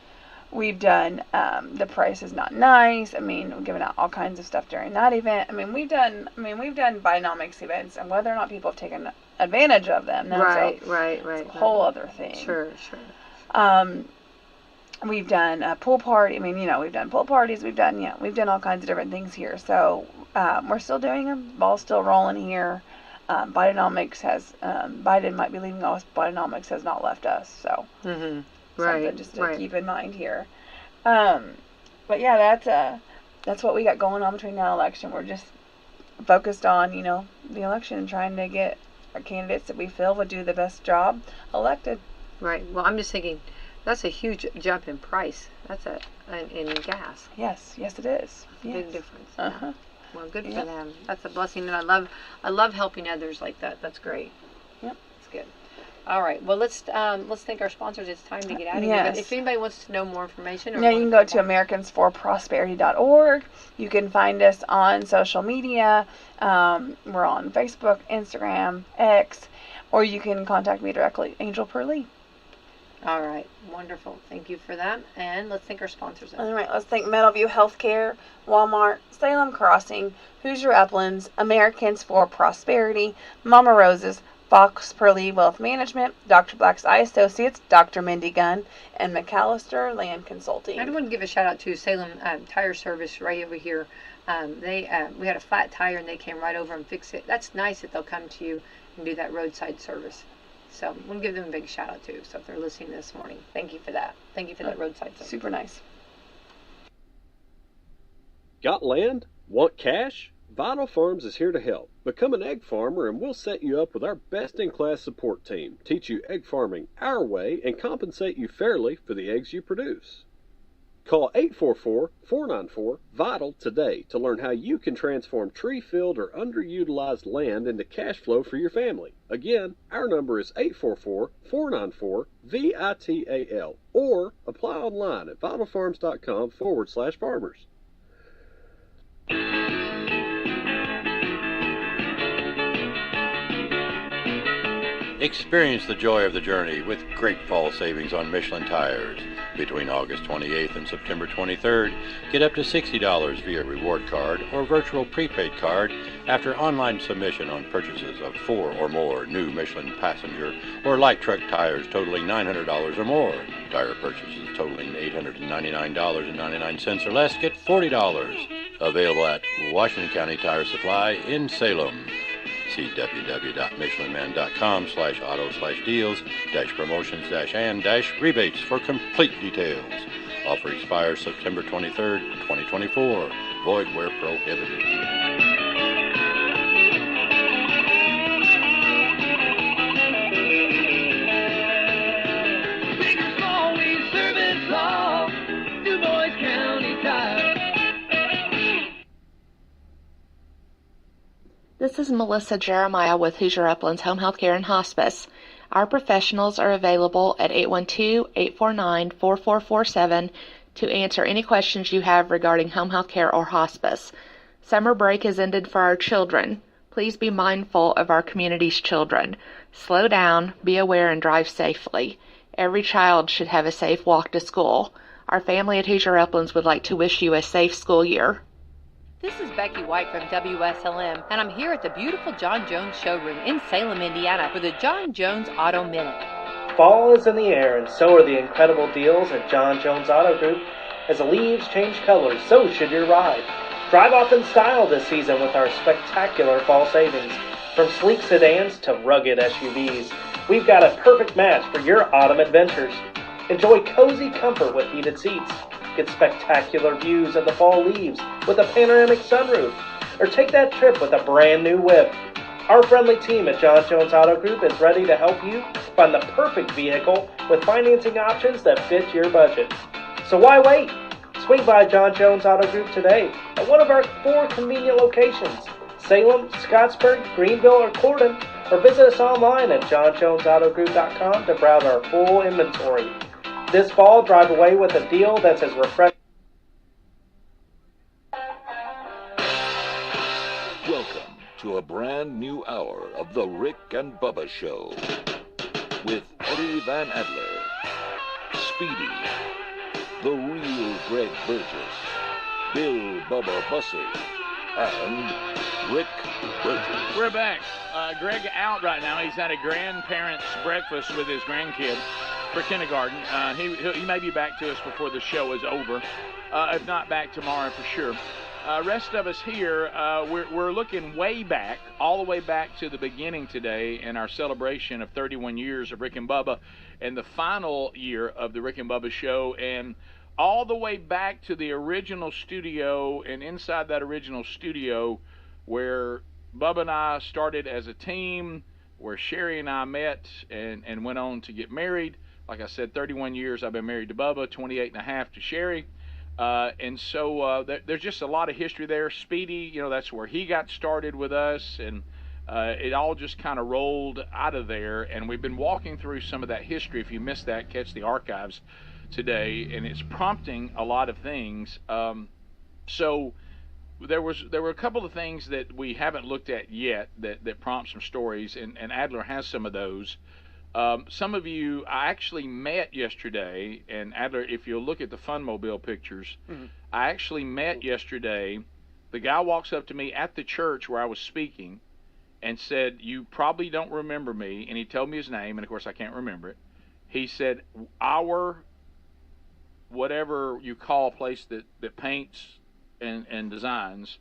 We've done the Price is Not Nice. I mean, we're giving out all kinds of stuff during that event. I mean, we've done Bionomics events, and whether or not people have taken advantage of them, that's a whole other thing. Sure. We've done a pool party. I mean, we've done pool parties. We've done all kinds of different things here. So we're still doing them. Ball's still rolling here. Bionomics has Biden might be leaving us. Bionomics has not left us. So something just to keep in mind here. But yeah, that's what we got going on between now and election. We're just focused on the election and trying to get our candidates that we feel would do the best job elected. Right. Well, I'm just thinking. That's a huge jump in price. That's in gas. Yes, it is. Big difference. Uh-huh. Well, good for them. That's a blessing, and I love helping others like that. That's great. Yep, it's good. All right. Well, let's thank our sponsors. It's time to get out of here. But if anybody wants to know more information, you can go to AmericansForProsperity.org. You can find us on social media. We're on Facebook, Instagram, X, or you can contact me directly, Angel Purlee. All right. Wonderful. Thank you for that. And let's thank our sponsors. All right. Let's thank Meadowview Healthcare, Walmart, Salem Crossing, Hoosier Uplands, Americans for Prosperity, Mama Roses, Fox Purlee Wealth Management, Dr. Black's Eye Associates, Dr. Mindy Gunn, and McAllister Land Consulting. I want to give a shout out to Salem Tire Service right over here. We had a flat tire and they came right over and fixed it. That's nice that they'll come to you and do that roadside service. So we'll give them a big shout out too. So if they're listening this morning, thank you for that. Thank you for that roadside service. Super nice. Got land? Want cash? Vital Farms is here to help. Become an egg farmer and we'll set you up with our best-in-class support team, teach you egg farming our way, and compensate you fairly for the eggs you produce. Call 844-494-VITAL today to learn how you can transform tree-filled or underutilized land into cash flow for your family. Again, our number is 844-494-VITAL, or apply online at vitalfarms.com/farmers. Experience the joy of the journey with great fall savings on Michelin tires. Between August 28th and September 23rd, get up to $60 via reward card or virtual prepaid card after online submission on purchases of 4 or more new Michelin passenger or light truck tires totaling $900 or more. Tire purchases totaling $899.99 or less get $40. Available at Washington County Tire Supply in Salem. See www.michelinman.com/auto/deals-promotions-and-rebates for complete details. Offer expires September 23rd, 2024. Void where prohibited. This is Melissa Jeremiah with Hoosier Uplands Home Health Care and Hospice. Our professionals are available at 812-849-4447 to answer any questions you have regarding home health care or hospice. Summer break has ended for our children. Please be mindful of our community's children. Slow down, be aware, and drive safely. Every child should have a safe walk to school. Our family at Hoosier Uplands would like to wish you a safe school year. This is Becky White from Wslm, and I'm here at the beautiful John Jones showroom in Salem, Indiana for the John Jones Auto Minute. Fall is in the air, and so are the incredible deals at John Jones Auto Group. As the leaves change colors, so should your ride. Drive off in style this season with our spectacular fall savings. From sleek sedans to rugged SUVs, we've got a perfect match for your autumn adventures. Enjoy cozy comfort with heated seats. Get spectacular views of the fall leaves with a panoramic sunroof. Or take that trip with a brand new whip. Our friendly team at John Jones Auto Group is ready to help you find the perfect vehicle with financing options that fit your budget. So why wait? Swing by John Jones Auto Group today at one of our 4 convenient locations: Salem, Scottsburg, Greenville, or Corden, or visit us online at johnjonesautogroup.com to browse our full inventory. This fall, drive away with a deal that's as refreshing. Welcome to a brand new hour of the Rick and Bubba Show with Eddie Van Adler, Speedy, the real Greg Burgess, Bill Bubba Bussey, and Rick Burgess. We're back. Greg out right now. He's at a grandparents' breakfast with his grandkid for kindergarten. He may be back to us before the show is over. If not, back tomorrow for sure. Rest of us here, we're looking way back, all the way back to the beginning today in our celebration of 31 years of Rick and Bubba and the final year of the Rick and Bubba show, and all the way back to the original studio, and inside that original studio where Bubba and I started as a team, where Sherry and I met and went on to get married. Like I said, 31 years I've been married to Bubba, 28 and a half to Sherry. And so there's just a lot of history there. Speedy, that's where he got started with us, and it all just kind of rolled out of there. And we've been walking through some of that history. If you missed that, catch the archives today, and it's prompting a lot of things. So there were a couple of things that we haven't looked at yet that prompt some stories, and Adler has some of those. Some of you I actually met yesterday, and Adler, if you'll look at the Funmobile pictures, I actually met yesterday. The guy walks up to me at the church where I was speaking and said, "You probably don't remember me," and he told me his name, and of course I can't remember it. He said, "Our, whatever you call a place that paints and designs,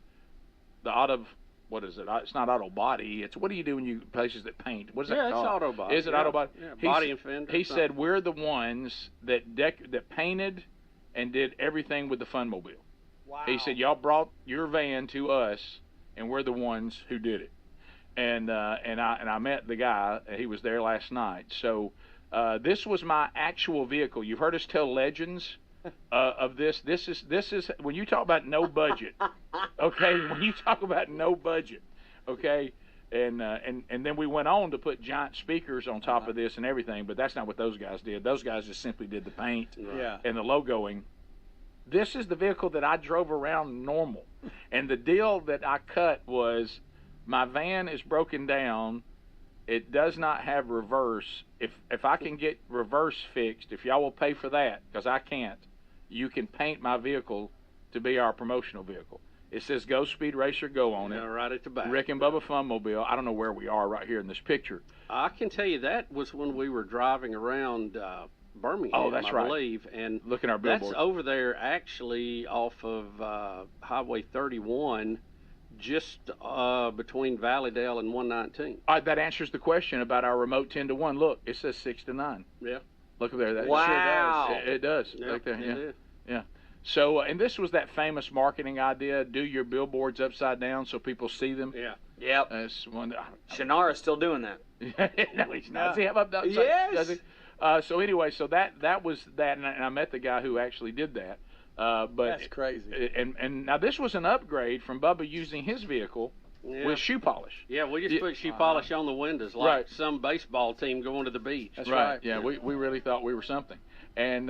the auto, what is it? It's not auto body. It's, what do you do when you places that paint? What is that called? Yeah, it's auto body. Is it auto body? Yeah, body and fender. He said, "We're the ones that painted and did everything with the Funmobile." Wow. He said, "Y'all brought your van to us, and we're the ones who did it." And I met the guy. He was there last night. So this was my actual vehicle. You've heard us tell legends of this. This is when you talk about no budget. Okay, when you talk about no budget. Okay, and then we went on to put giant speakers on top of this and everything, but that's not what those guys did. Those guys just simply did the paint and the logoing. This is the vehicle that I drove around normal, and the deal that I cut was, my van is broken down. It does not have reverse. If I can get reverse fixed, if y'all will pay for that, because I can't, you can paint my vehicle to be our promotional vehicle. It says "Go Speed Racer Go" on it. Right at the back. Rick and Bubba Funmobile. I don't know where we are right here in this picture. I can tell you that was when we were driving around Birmingham, oh, that's right. I believe. And look at our billboard. That's over there actually off of Highway 31, just between Valleydale and 119. That answers the question about our remote 10 to 1. Look, it says 6 to 9. Yeah. Look over there. Wow. It does. Yeah, right there. it is. Yeah. So, and this was that famous marketing idea: do your billboards upside down so people see them. Yeah. Yep. Shannara's still doing that. No, he's not. See him up upside? Yes. So anyway, so that was that, and I met the guy who actually did that. But that's crazy. And now this was an upgrade from Bubba using his vehicle with shoe polish. Yeah, we just put shoe polish on the windows like some baseball team going to the beach. That's right. Yeah, we really thought we were something. And